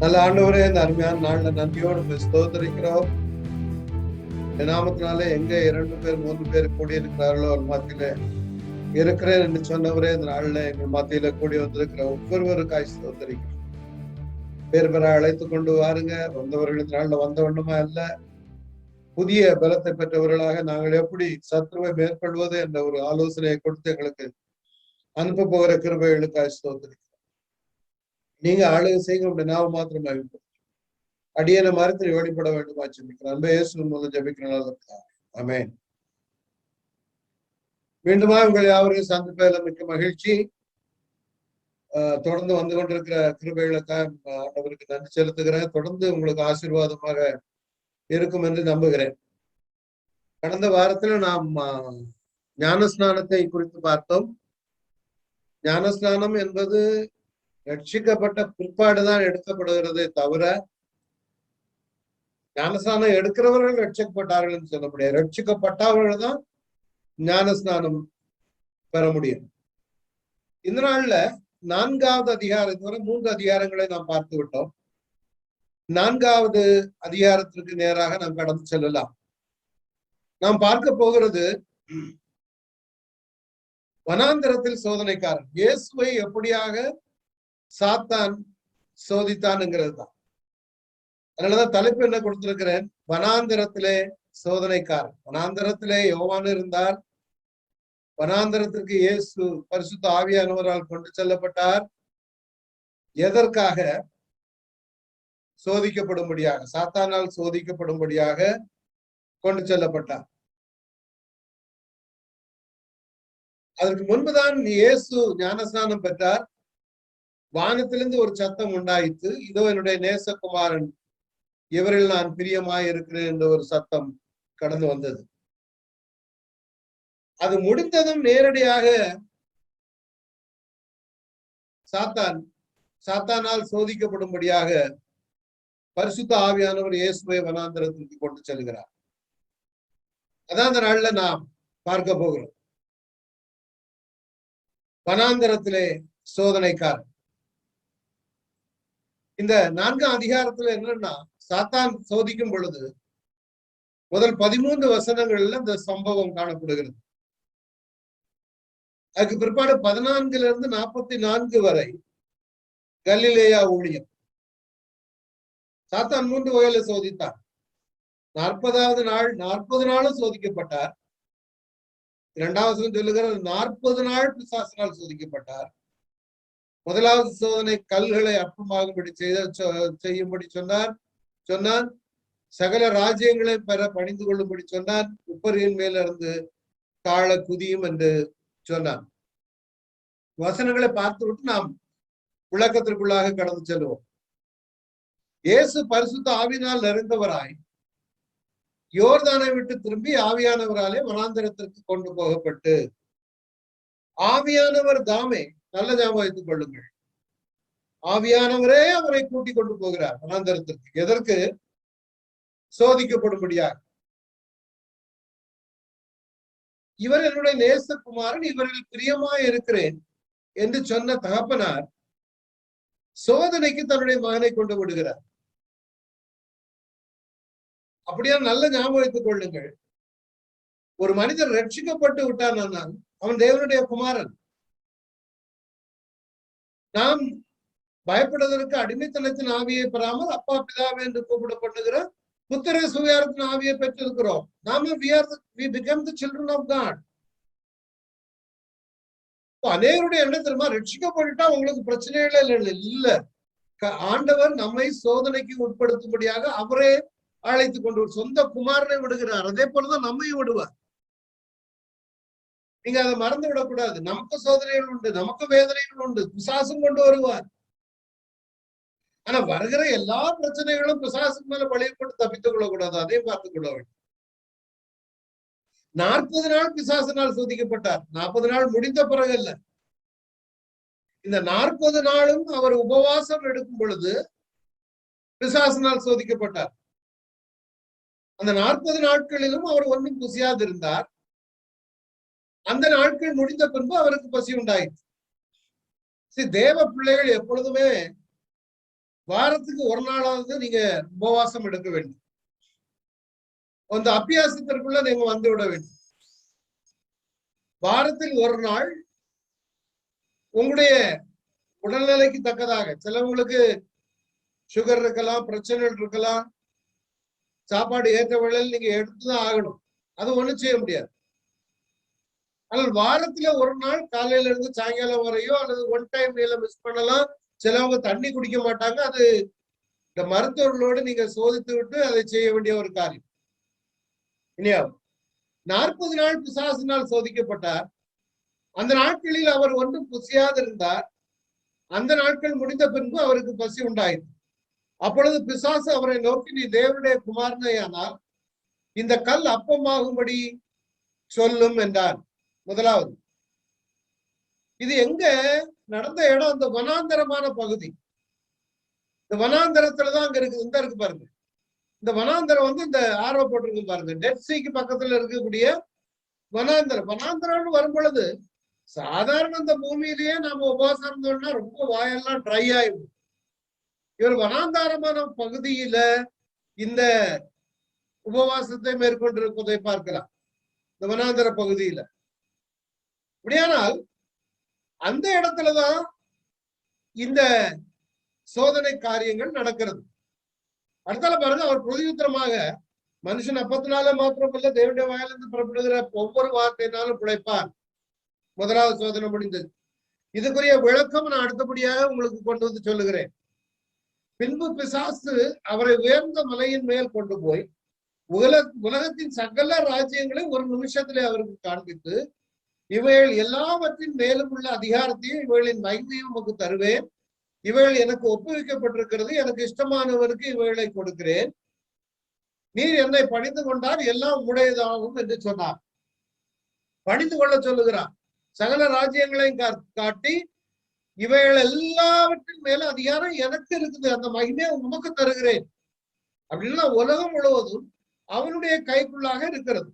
நல்ல ஆண்டவரே, இந்த அருமையான நாள்ல நன்றியோடு ஸ்தோத்தரிக்கிறோம். நாமத்தினாலே எங்க 2 பேர் 3 பேர் கூடி இருக்கிறார்களோ ஒரு மத்தியில இருக்கிறேன் என்று சொன்னவரே, இந்த நாள்ல எங்கள் மத்தியில கூடி வந்திருக்கிற ஒவ்வொருவருக்காய் ஸ்தோத்தரிக்கிறோம். பேர் பெற அழைத்து கொண்டு வாருங்க. வந்தவர்கள் இந்த நாள்ல வந்த வண்ணமா இல்ல, புதிய பலத்தை பெற்றவர்களாக நாங்கள் எப்படி சத்துருவை மேற்கொள்வது என்ற ஒரு ஆலோசனையை கொடுத்து எங்களுக்கு அனுப்ப போகிற கிருபைகளுக்காய் ஸ்தோத்தரிக்கிறோம். நீங்க ஆளுகை செய்யுங்க, உங்களுடைய நாம மாத்திரம் அழிப்போம். அடியன மரத்தில் வெளிப்பட வேண்டுமா ஜெபிக்கிறேன். அன்பே இயேசுவின் மூலம் ஜெபிக்கிறேன். ஆமென். மீண்டுமா உங்கள் யாவரையும் சந்திப்பதில் மிக்க மகிழ்ச்சி. தொடர்ந்து வந்து கொண்டிருக்கிற கிருபைகளுக்காக ஆண்டவருக்கு நன்றி செலுத்துகிறேன். தொடர்ந்து உங்களுக்கு ஆசீர்வாதமாக இருக்கும் என்று நம்புகிறேன். கடந்த வாரத்துல நாம் ஞானஸ்நானத்தை குறித்து பார்த்தோம். ஞானஸ்நானம் என்பது ரட்சிக்கப்பட்ட பிற்பாடுதான் எடுக்கப்படுகிறதே தவிர, ஞானஸ்நானம் எடுக்கிறவர்கள் ரட்சிக்கப்பட்டார்கள் என்று சொல்ல முடியாது. ரட்சிக்கப்பட்டவர்கள் தான் ஞானஸ்நானம் பெற முடியும். இந்த நாள்ல 4வது அதிகாரம், வரை 3 அதிகாரங்களை நாம் பார்த்து விட்டோம். 4வது அதிகாரத்திற்கு நேராக நாம் கடந்து செல்லலாம். நாம் பார்க்க போகிறது வனாந்தரத்தில் சோதனைக்காரன். இயேசுவை எப்படியாக சாத்தான் சோதித்தான்ங்கிறது தான். அதனாலதான் தலைப்பு என்ன கொடுத்திருக்கிறேன், வனாந்தரத்திலே சோதனைக்காரன். வனாந்தரத்திலே யோவான் இருந்தார். வனாந்தரத்திற்கு இயேசு பரிசுத்த ஆவியானவரால் கொண்டு செல்லப்பட்டார். எதற்காக? சோதிக்கப்படும்படியாக, சாத்தானால் சோதிக்கப்படும்படியாக கொண்டு செல்லப்பட்டார். அதற்கு முன்புதான் இயேசு ஞானஸ்நானம் பெற்றார். வானத்திலிருந்து ஒரு சத்தம் உண்டாயிற்று, இதோ என்னுடைய நேசகுமாரன், இவரில் நான் பிரியமாய் இருக்கிறேன் என்ற ஒரு சத்தம் கடந்து வந்தது. அது முடிந்ததும் நேரடியாக சாத்தானால் சோதிக்கப்படும்படியாக பரிசுத்த ஆவியானவர் இயேசுவை வனாந்தரத்திற்கு கொண்டு செல்கிறார். அதான் அந்த நாள்ல நாம் பார்க்க போகிறோம். வனாந்தரத்திலே சோதனைக்காரன். இந்த 4ஆம் அதிகாரத்துல என்னன்னா, சாத்தான் சோதிக்கும் பொழுது முதல் 13 வசனங்கள்ல இந்த சம்பவம் காணப்படுகிறது. அதுக்கு பிற்பாடு 14 44 வரை கலிலேயா ஊழியம். சாத்தான் 3 வகையில சோதித்தார். 40வது நாள் 40 நாளும் சோதிக்கப்பட்டார். 2வது சொல்லுகிறது 40 நாள் பிசாசினால் சோதிக்கப்பட்டார். முதலாவது சோதனை கல்களை அப்பமாகும்படி செய்யும்படி சொன்னான். சகல ராஜ்யங்களை பெற பணிந்து கொள்ளும்படி சொன்னான். உப்பரியின் மேல இருந்து கால குதியும் என்று சொன்னான். வசனங்களை பார்த்து விட்டு நாம் விளக்கத்திற்குள்ளாக கடந்து செல்வோம். இயேசு பரிசுத்த ஆவியினால் நிறைந்தவராய் யோர்தானை விட்டு திரும்பி ஆவியானவராலே வனாந்தரத்திற்கு கொண்டு போகப்பட்டு, ஆவியானவர் தாமே, நல்ல ஞாபகம் வைத்துக் கொள்ளுங்கள், ஆவியானவரே அவரை கூட்டிக் கொண்டு போகிறார் வனாந்தரத்திற்கு. எதற்கு? சோதிக்கப்படும்படியாக. இவர் என்னுடைய நேசகுமாரன், இவரில் பிரியமாய் இருக்கிறேன் என்று சொன்ன தகப்பனார் சோதனைக்கு தன்னுடைய மகனை கொண்டு விடுகிறார். அப்படியா? நல்ல ஞாபகம் வைத்துக் கொள்ளுங்கள். ஒரு மனிதர் ரட்சிக்கப்பட்டு விட்டான், அவன் தேவனுடைய குமாரன். நாம் பயப்படுவதற்கு அடிமைத்தனத்தின் ஆவியை பெறாமல் அப்பா பிதாவே என்று கூப்பிடப்படுகிற புத்திர சுவிகாரத்தின் ஆவியை பெற்றிருக்கிறோம். நாம we become the children of God. அநேகருடைய என்ன தெரியுமா, ரட்சிக்கப்பட்டுட்டா உங்களுக்கு பிரச்சனைகளே இல்ல. ஆண்டவர் நம்மை சோதனைக்கு உட்படுத்தும்படியாக அவரே அழைத்து கொண்டு சொந்த குமாரனை விடுகிறார். அதே போலதான் நம்மையும் விடுவார். நீங்க அதை மறந்து விடக்கூடாது. நமக்கு சோதனைகள் உண்டு, நமக்கு வேதனைகள் உண்டு, பிசாசும் கொண்டு வருவார். ஆனா வருகிற எல்லா பிரச்சனைகளும் பிசாசுக்கு மேல பழியப்பட்டு தப்பித்துக் கொள்ளக்கூடாது. அதையும் பார்த்துக் கொள்ள வேண்டும். 40 நாள் பிசாசினால் சோதிக்கப்பட்டார். 40 நாள் முடிந்த பிறகு அல்ல, இந்த 40 நாளும் அவர் உபவாசம் எடுக்கும் பொழுது பிசாசினால் சோதிக்கப்பட்டார். அந்த 40 நாட்களிலும் அவர் ஒன்றும் புசியாது இருந்தார். அந்த நாட்கள் முடிந்த பின்பு அவருக்கு பசி உண்டாயிற்று. தேவ பிள்ளைகள் எப்பொழுதுமே வாரத்துக்கு ஒரு நாளாவது நீங்க உபவாசம் எடுக்க வேண்டும். அந்த அபியாசத்திற்குள்ள நீங்க வந்து விட வேண்டும். வாரத்தில் ஒரு நாள் உங்களுடைய உடல்நிலைக்கு தக்கதாக, சிலவங்களுக்கு சுகர் இருக்கலாம், பிரச்சனைகள் இருக்கலாம், சாப்பாடு ஏற்ற வேளையில் நீங்க எடுத்துதான் ஆகணும். அது ஒண்ணும் செய்ய முடியாது. ஆனால் வாரத்துல ஒரு நாள் காலையில இருந்து சாயங்காலம் வரையோ அல்லது ஒன் டைம் மீல மிஸ் பண்ணலாம். சிலவங்க தண்ணி குடிக்க மாட்டாங்க. அது இந்த மருத்துவர்களோடு நீங்க சோதித்து விட்டு அதை செய்ய வேண்டிய ஒரு காரியம் இல்லையா? 40 நாள் பிசாசினால் சோதிக்கப்பட்டார். அந்த நாட்களில் அவர் ஒன்றும் புசியாது இருந்தார். அந்த நாட்கள் முடிந்த பின்பு அவருக்கு பசி உண்டாயிற்று. அப்பொழுது பிசாசு அவரை நோக்கி, நீ தேவனுடைய குமாரனையானால் இந்த கல் அப்பமாகும்படி சொல்லும் என்றார். முதலாவது, இது எங்க நடந்த இடம்? அந்த வனாந்தரமான பகுதி. இந்த வனாந்தரத்துலதான் அங்க இருக்கு. இந்த இருக்கு பாருங்க, இந்த வனாந்தரம் வந்து இந்த ஆர்வம் போட்டிருக்கு பாருங்க, டெட் சீக்கு பக்கத்துல இருக்கக்கூடிய வனாந்தரம். வனாந்தரம்னு வரும் பொழுது சாதாரண இந்த பூமியிலேயே நாம உபவாசம் இருந்தோம்னா ரொம்ப வாயெல்லாம் ட்ரை ஆயிடும். இவர் வனாந்தாரமான பகுதியில இந்த உபவாசத்தை மேற்கொண்டிருப்பதை பார்க்கலாம், இந்த வனாந்தர பகுதியில. அப்படியானால் அந்த இடத்துலதான் இந்த சோதனை காரியங்கள் நடக்கிறது. அடுத்தால பாருங்க, அவர் பிரதியுத்தரமாக, மனுஷன் அப்பத்தினால மாத்திரமல்ல தேவனுடைய வாயிலிருந்து புறப்படுகிற ஒவ்வொரு வார்த்தையினாலும் பிழைப்பான். முதலாவது சோதனை முடிந்தது. இதுக்குரிய விளக்கம் நான் அடுத்தபடியாக உங்களுக்கு கொண்டு வந்து சொல்லுகிறேன். பின்பு பிசாசு அவரை உயர்ந்த மலையின் மேல் கொண்டு போய் உலகத்தின் சகல ராஜ்யங்களை ஒரு நிமிஷத்திலே அவருக்கு காண்பித்து, இவைகள் எல்லாவற்றின் மேலும் உள்ள அதிகாரத்தையும் இவைகளின் மகிமையும் உமக்கு தருவேன். இவைகள் எனக்கு ஒப்புவிக்கப்பட்டிருக்கிறது. எனக்கு இஷ்டமானவருக்கு இவைகளை கொடுக்கிறேன். நீர் என்னை பணிந்து கொண்டால் எல்லாம் உடையதாகும் என்று சொன்னார். பணிந்து கொள்ள சொல்லுகிறார். சகல ராஜ்யங்களையும் காட்டி, இவைகள் எல்லாவற்றின் மேல அதிகாரம் எனக்கு இருக்குது, அந்த மகிமையை உமக்கு தருகிறேன் அப்படின்னா உலகம் முழுவதும் அவனுடைய கைக்குள்ளாக இருக்கிறது.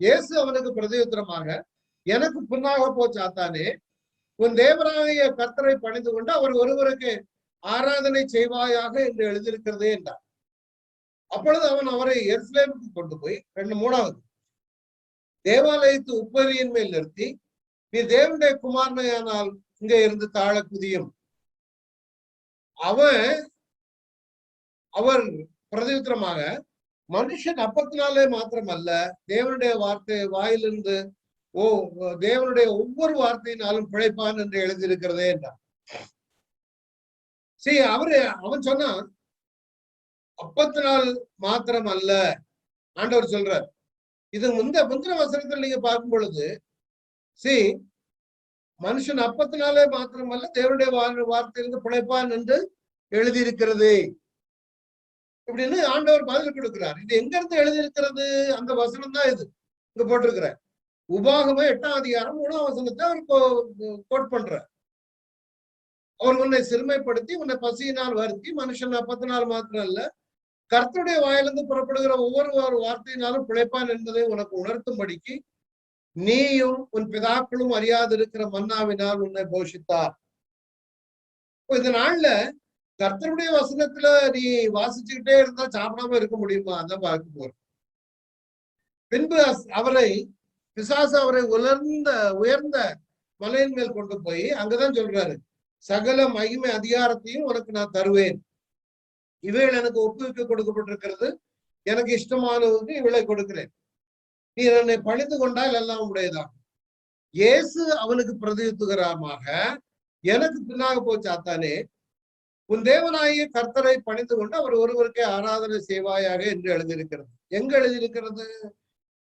இயேசு அவனுக்கு பிரதியுத்தரமாக, எனக்கு பின்னாக போச்சாத்தானே, உன் தேவனாகிய கர்த்தரை பணிந்து கொண்டு அவர் ஒருவருக்கு ஆராதனை செய்வாயாக என்று எழுதியிருக்கிறதே என்றார். அப்பொழுது அவன் அவரை எருசலேமுக்கு கொண்டு போய் மூணாவது தேவாலயத்து உப்பரியின் மேல் நிறுத்தி, நீ தேவனுடைய குமாரனையானால் இங்க இருந்து தாழ குதியும். அவர் பிரதியுத்தரமாக, மனுஷன் அப்பத்தினாலே மாத்திரமல்ல தேவனுடைய வார்த்தை வாயிலிருந்து தேவனுடைய ஒவ்வொரு வார்த்தையினாலும் பிழைப்பான் என்று எழுதியிருக்கிறதே என்றார். சரி, அவன் சொன்னான், அப்பத்தினால் மாத்திரம் அல்ல. ஆண்டவர் சொல்றார். இது முந்தின வசனத்தில் நீங்க பார்க்கும் பொழுது, மனுஷன் அப்பத்தினாலே மாத்திரமல்ல தேவனுடைய வார்த்தையிலிருந்து பிழைப்பான் என்று எழுதியிருக்கிறது இப்படின்னு ஆண்டவர் பதில் கொடுக்கிறார். இது எங்க இருந்து எழுதியிருக்கிறது? அந்த வசனம் தான் இது இங்க போட்டிருக்கிறார். உபாகம 8ஆம் அதிகாரம் 3ஆம் வசனத்தை அவர் கோட் பண்றார். அவர் உன்னை சிறுமைப்படுத்தி உன்னை பசியினால் வருத்தி, மனுஷன் அப்பத்தினால் மாத்திரம் அல்ல கர்த்தருடைய வாயிலிருந்து புறப்படுகிற ஒவ்வொரு வார்த்தையினாலும் பிழைப்பான் என்பதை உனக்கு உணர்த்தும்படிக்கு நீயும் உன் பிதாக்களும் அறியாதிருக்கிற மன்னாவினால் உன்னை போஷித்தார். இந்த நாள்ல கர்த்தருடைய வசனத்துல நீ வாசிச்சுக்கிட்டே இருந்தா சாப்பிடாம இருக்க முடியுமா? அதான் பார்க்க போறோம். பின்பு பிசாசு அவரை உயர்ந்த மலையின் மேல் கொண்டு போய் அங்கதான் சொல்றாரு, சகல மகிமை அதிகாரத்தையும் உனக்கு நான் தருவேன். இவைகள் எனக்கு ஒப்புவிக்க கொடுக்கப்பட்டிருக்கிறது. எனக்கு இஷ்டமானதுக்கு இவளை கொடுக்கிறேன். நீ என்னை பணிந்து கொண்டால் எல்லாம் உடையதான். இயேசு அவனுக்கு பிரதியுத்தரமாக, எனக்கு பின்னாக போச்சாத்தானே, உன் தேவனாகிய கர்த்தரை பணிந்து கொண்டு அவர் ஒருவருக்கே ஆராதனை செய்வாயாக என்று எழுதியிருக்கிறது. எங்க எழுதியிருக்கிறது?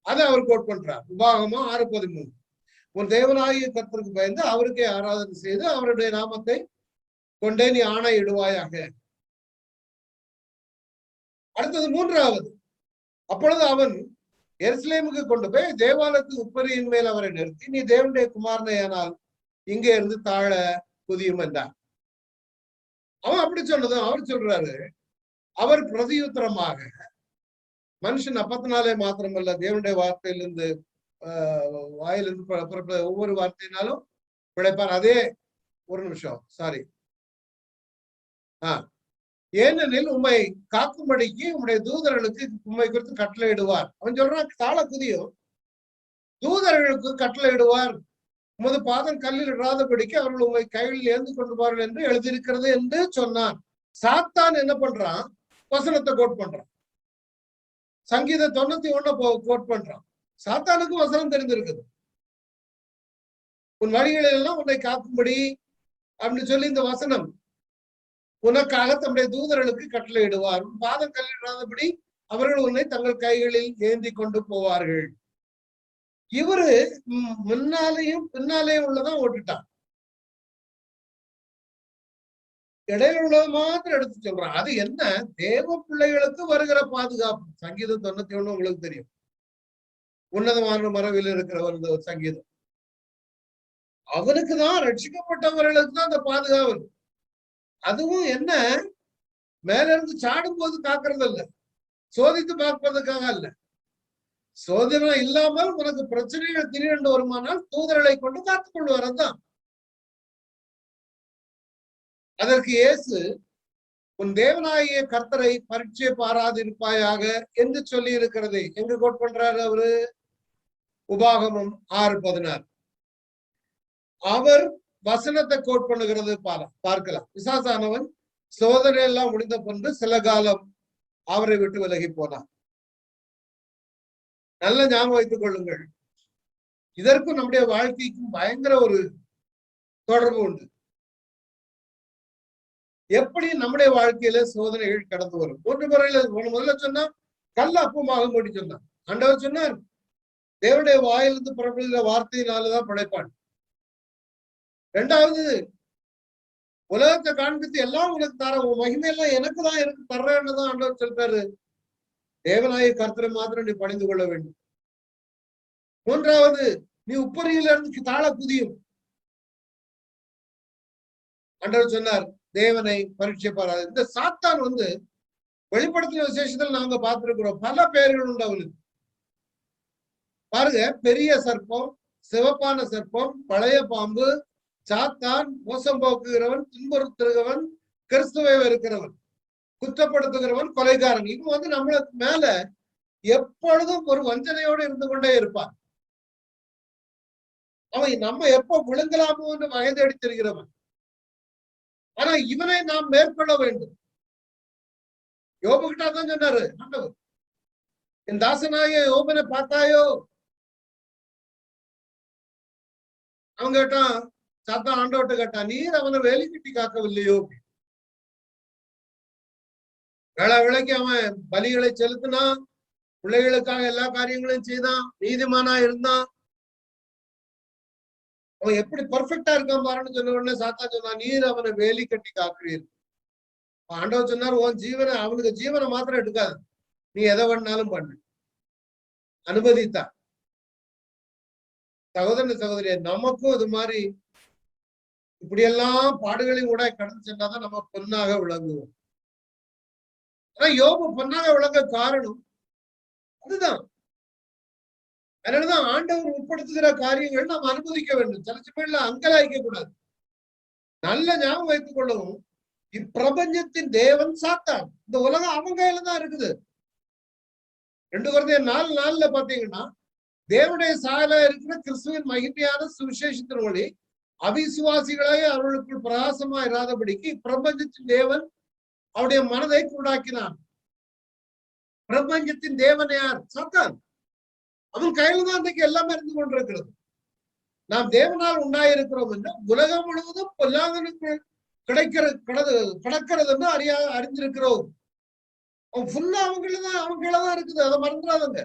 அதை அவர் கோட் பண்றார். உபாகமா 6:13. உன் தேவனாகிய கர்த்தருக்கு பயந்து அவருக்கே ஆராதனை செய்து அவருடைய நாமத்தை கொண்டே நீ ஆணை இடுவாயாக. அடுத்தது 3வது. அப்பொழுது அவன் எருசலேமுக்கு கொண்டு போய் தேவாலயத்து உப்பரியின் மேல் அவரை நிறுத்தி, நீ தேவனுடைய குமாரனையானால் இங்கே இருந்து தாழ குதியும் என்றார். அவன் அப்படி சொன்னதும் அவர் சொல்றாரு, அவர் பிரதியுத்தரமாக, மனுஷன் அப்பத்தினாலே மாத்திரமல்ல தேவனுடைய வார்த்தையிலிருந்து வாயிலிருந்து புறப்பட ஒவ்வொரு வார்த்தையினாலும் பிழைப்பார். அதே ஒரு நிமிஷம், சாரி, ஏனெனில் உம்மை காக்கும்படிக்கு உம்முடைய தூதர்களுக்கு உண்மை குறித்து கட்டளையிடுவார். அவன் சொல்றான், தாள குதியும் தூதர்களுக்கு கட்டளையிடுவார், உமது பாதம் கல்லில் இடாதபடிக்கு அவர்கள் உண்மை கைகளில் ஏந்து கொண்டுவார்கள் என்று எழுதியிருக்கிறது என்று சொன்னான். சாத்தான் என்ன பண்றான்? வசனத்தை கோட் பண்றான். சங்கீதம் 91 கோட் பண்றான். சாத்தானுக்கு வசனம் தெரிந்திருக்குது. உன் வழிகளில் எல்லாம் உன்னை காக்கும்படி அப்படின்னு சொல்லி இந்த வசனம் உனக்காக தம்முடைய தூதர்களுக்கு கட்டளையிடுவார், பாதம் கல்லிடாதபடி அவர்கள் உன்னை தங்கள் கைகளில் ஏந்தி கொண்டு போவார்கள். இவரு முன்னாலேயும் பின்னாலேயும் உள்ளதான் ஓட்டுட்டான். இடையில உள்ளது மாத்திரம் எடுத்து சொல்றான். அது என்ன? தேவ பிள்ளைகளுக்கு வருகிற பாதுகாப்பு. சங்கீதம் 91 உங்களுக்கு தெரியும். உன்னதமான மரபில் இருக்கிறவர் இந்த சங்கீதம். அவனுக்குதான், ரட்சிக்கப்பட்டவர்களுக்கு தான் அந்த பாதுகாவல். அதுவும் என்ன, மேல இருந்து சாடும் போது காக்குறது இல்ல, சோதித்து பார்ப்பதற்காக அல்ல. சோதனை இல்லாமல் உனக்கு பிரச்சனைகள் திடீரென்று வருமானால் தூதர்களை கொண்டு காத்துக் கொள்வார். அதுதான். அதற்கு இயேசு, உன் தேவனாகிய கர்த்தரை பரீட்சை பாராதிருப்பாயாக என்று சொல்லி இருக்கிறது. எங்க கோட் பண்றாரு அவரு? உபாகமம் 6:16. அவர் வசனத்தை கோட் பண்ணுகிறது பார்க்கலாம். பிசாசானவன் சோதனை எல்லாம் முடிந்த பின்பு சில காலம் அவரை விட்டு விலகி போனார். நல்ல ஞாபகம் வைத்துக் கொள்ளுங்கள். இதற்கும் நம்முடைய வாழ்க்கைக்கும் பயங்கர ஒரு தொடர்பு உண்டு. எப்படி நம்முடைய வாழ்க்கையில சோதனைகள் கடந்து வரும். ஒன்று முறையில முதல்ல சொன்னா கல்ல அப்பமாகும்படி சொன்னான். ஆண்டவர் சொன்னார், தேவனுடைய வாயிலிருந்து புறப்படுகிற வார்த்தையினாலதான் படைப்பான். இரண்டாவது, உலகத்தை காண்பித்து எல்லாம் உனக்கு தர, உன் மகிமையெல்லாம் எனக்கு தான் எனக்கு தர்றேன்னு தான் ஆண்டவர் சொல்றாரு. தேவனாய கர்த்தரை மாத்திரம் நீ பணிந்து கொள்ள வேண்டும். மூன்றாவது, நீ உப்பரியில இருந்து தாழ புதியும். ஆண்டவர் சொன்னார், தேவனை பரீட்சை பாராது. இந்த சாத்தான் வெளிப்படுத்தின விசேஷத்துல நாங்க பார்த்திருக்கிறோம். பல பெயர்கள் உண்டு அவனுக்கு. பாருங்க, பெரிய சர்ப்பம், சிவப்பான சர்ப்பம், பழைய பாம்பு, சாத்தான், மோசம் போக்குகிறவன், துன்புறுத்துகிறவன், கிறிஸ்துவை இருக்கிறவன், குற்றப்படுத்துகிறவன், கொலைகாரன். இவன் நம்மளுக்கு மேல எப்பொழுதும் ஒரு வஞ்சனையோடு இருந்து கொண்டே இருப்பான். அவன் நம்ம எப்ப விழுங்கலாமோ என்று வயது அடித்திருக்கிறவன். ஆனா இவனை நாம் மேற்கொள்ள வேண்டும். யோபு கிட்ட தான் சொன்னாரு ஆண்டவர், என் தாசனாய யோபனை பார்த்தாயோ? அவன் கேட்டான், சாத்தான் ஆண்டவர்கிட்ட கேட்டான், நீர் அவனை வேலை கட்டி காக்கவில்லையோ? வேளா வேளைக்கு அவன் பலிகளை செலுத்தினான், பிள்ளைகளுக்காக எல்லா காரியங்களையும் செய்தான், நீதிமானா இருந்தான். அவன் எப்படி பர்ஃபெக்டா இருக்கான் பாருன்னு சொன்ன உடனே சாத்தா சொன்னான், நீர் அவனை வேலி கட்டி காக்குறீர். ஆண்டவர் சொன்னார், உன் ஜீவனை, அவனுக்கு ஜீவனை மாத்திரம் எடுக்காது, நீ எதை வேணாலும் பண்ணு. அனுமதித்தான். சகோதரன் சகோதரிய, நமக்கும் இது மாதிரி இப்படியெல்லாம் பாடுகளையும் கூட கடந்து சென்றாதான் நம்ம பொன்னாக விளங்குவோம். ஆனா யோபு பொன்னாக விளங்க காரணம் அதுதான். அதனாலதான் ஆண்டவர் உட்படுத்துகிற காரியங்கள் நாம் அனுமதிக்க வேண்டும். சில சமயம்ல அங்கலாய்க்க கூடாது. நல்ல ஞாபகம் வைத்துக் கொள்ளவும், இப்பிரபஞ்சத்தின் தேவன் சாத்தான். இந்த உலகம் அவங்க கையில தான் இருக்குது. 2 Corinthians 4:4 பாத்தீங்கன்னா, தேவனுடைய சாயலா இருக்கிற கிறிஸ்துவின் மகிமையான சுவிசேஷத்தின் வழி அவிசுவாசிகளாக அவர்களுக்குள் பிரகாசமா இராதபடிக்கு பிரபஞ்சத்தின் தேவன் அவருடைய மனதை உண்டாக்கினான். பிரபஞ்சத்தின் தேவன் யார்? சாத்தான். அவன் கையில தான் இன்றைக்கு எல்லாமே இருந்து கொண்டிருக்கிறது. நாம் தேவனால் உண்டாயிருக்கிறோம் என்று உலகம் முழுவதும் பொல்லாதனுக்கு கிடக்கிறதுன்னு அறிஞ்சிருக்கிறோம். அவன் ஃபுல்லா அவங்களதான் இருக்குது. அதை மறந்துடாதங்க.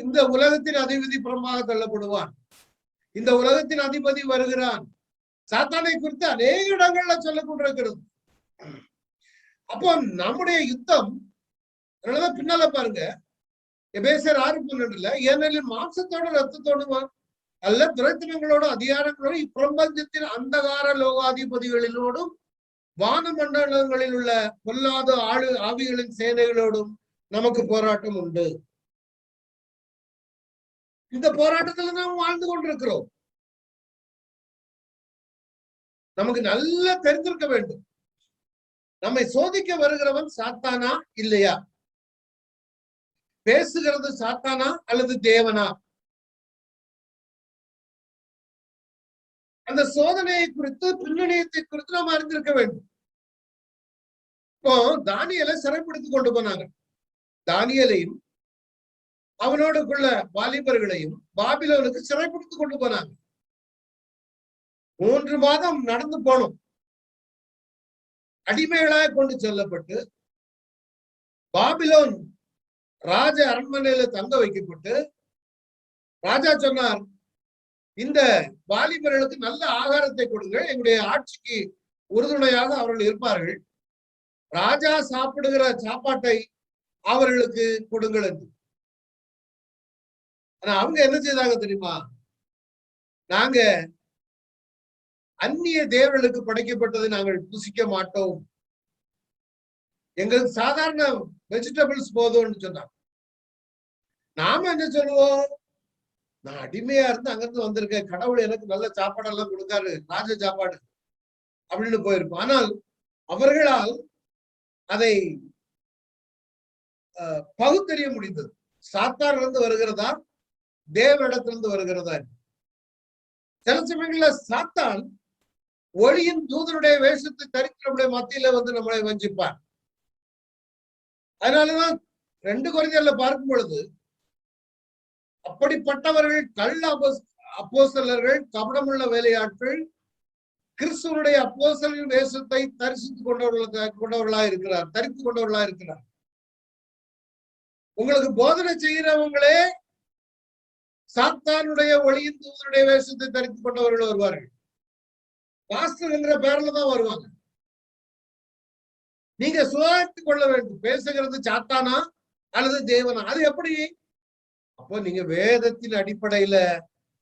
இந்த உலகத்தின் அதிபதி புறமாக தள்ளப்படுவான். இந்த உலகத்தின் அதிபதி வருகிறான். சாத்தானை குறித்து அநேக இடங்கள்ல சொல்ல கொண்டிருக்கிறது. அப்போ நம்முடைய யுத்தம் அதனாலதான் பின்னால பாருங்க, எபேசியர் 6:12, ஏனெனில் மாம்சத்தோட ரத்தத்தோடு அல்ல, துரைத்தனங்களோட அதிகாரங்களோடு இப்பிரபஞ்சத்தின் அந்தகார லோகாதிபதிகளிலோடும் வான மண்டலங்களில் உள்ள பொல்லாத ஆவிகளின் சேனைகளோடும் நமக்கு போராட்டம் உண்டு. இந்த போராட்டத்துல நாம் வாழ்ந்து கொண்டிருக்கிறோம். நமக்கு நல்லா தெரிஞ்சிருக்க வேண்டும். நம்மை சோதிக்க வருகிறவன் சாத்தானா இல்லையா? பேசுகிறது சாத்தானா அல்லது தேவனா? அந்த சோதனையை குறித்து, பின்னணியத்தை குறித்து நாம் அறிந்திருக்க வேண்டும். இப்போ தானியேலை சிறைப்படுத்திக் கொண்டு போனாங்க. தானியேலையும் அவனோடுக்குள்ள வாலிபர்களையும் பாபிலோனுக்கு சிறைப்படுத்திக் கொண்டு போனாங்க. 3 மாதம் நடந்து போனோம். அடிமைகளாக கொண்டு செல்லப்பட்டு பாபிலோன் ராஜ அரண்மனையில தங்க வைக்கப்பட்டு, ராஜா சொன்னார், இந்த வாலிபர்களுக்கு நல்ல ஆகாரத்தை கொடுங்க, எங்களுடைய ஆட்சிக்கு உறுதுணையாக அவர்கள் இருப்பார்கள், ராஜா சாப்பிடுகிற சாப்பாட்டை அவர்களுக்கு கொடுங்கள் என்று. ஆனா அவங்க என்ன செய்தாங்க தெரியுமா? நாங்க அந்நிய தேவர்களுக்கு படைக்கப்பட்டதை நாங்கள் புசிக்க மாட்டோம், எங்களுக்கு சாதாரண வெஜிடபிள்ஸ் போதும்னு சொன்னாங்க. நாம என்ன சொல்லுவோம்? நான் அடிமையா இருந்து அங்கிருந்து வந்திருக்கேன், கடவுள் எனக்கு நல்ல சாப்பாடெல்லாம் கொடுக்காரு, ராஜ சாப்பாடு அப்படின்னு போயிருப்போம். ஆனால் அவர்களால் அதை பகுத்தறிய முடிந்தது. சாத்தானிலிருந்து வருகிறதா, தேவ இடத்திலிருந்து வருகிறதா? சில சமயங்கள்ல சாத்தான் ஒளியின் தூதனுடைய வேஷத்தை தரித்து நம்முடைய மத்தியில வந்து நம்மளை வஞ்சிப்பார். அதனாலதான் 2 கொரிந்தியர்ல பார்க்கும் பொழுது, அப்படிப்பட்டவர்கள் கள்ள அப்போஸ்தலர்கள், கபடமுள்ள வேலையாட்கள், கிறிஸ்துவனுடைய அப்போஸ்தலரின் வேஷத்தை தரிசித்துக் கொண்டவர்களா இருக்கிறார், தரித்து கொண்டவர்களா இருக்கிறார். உங்களுக்கு போதனை செய்கிறவங்களே சாத்தானுடைய ஒளியின் தூதனுடைய வேஷத்தை தரித்துக் கொண்டவர்கள் வருவார்கள். பாஸ்டர் என்கிற பேர்ல தான் வருவாங்க. நீங்க சுதாரித்துக் கொள்ள வேண்டும், பேசுகிறது சாத்தானா அல்லது தேவனா? அது எப்படி? அப்போ நீங்க வேதத்தின் அடிப்படையில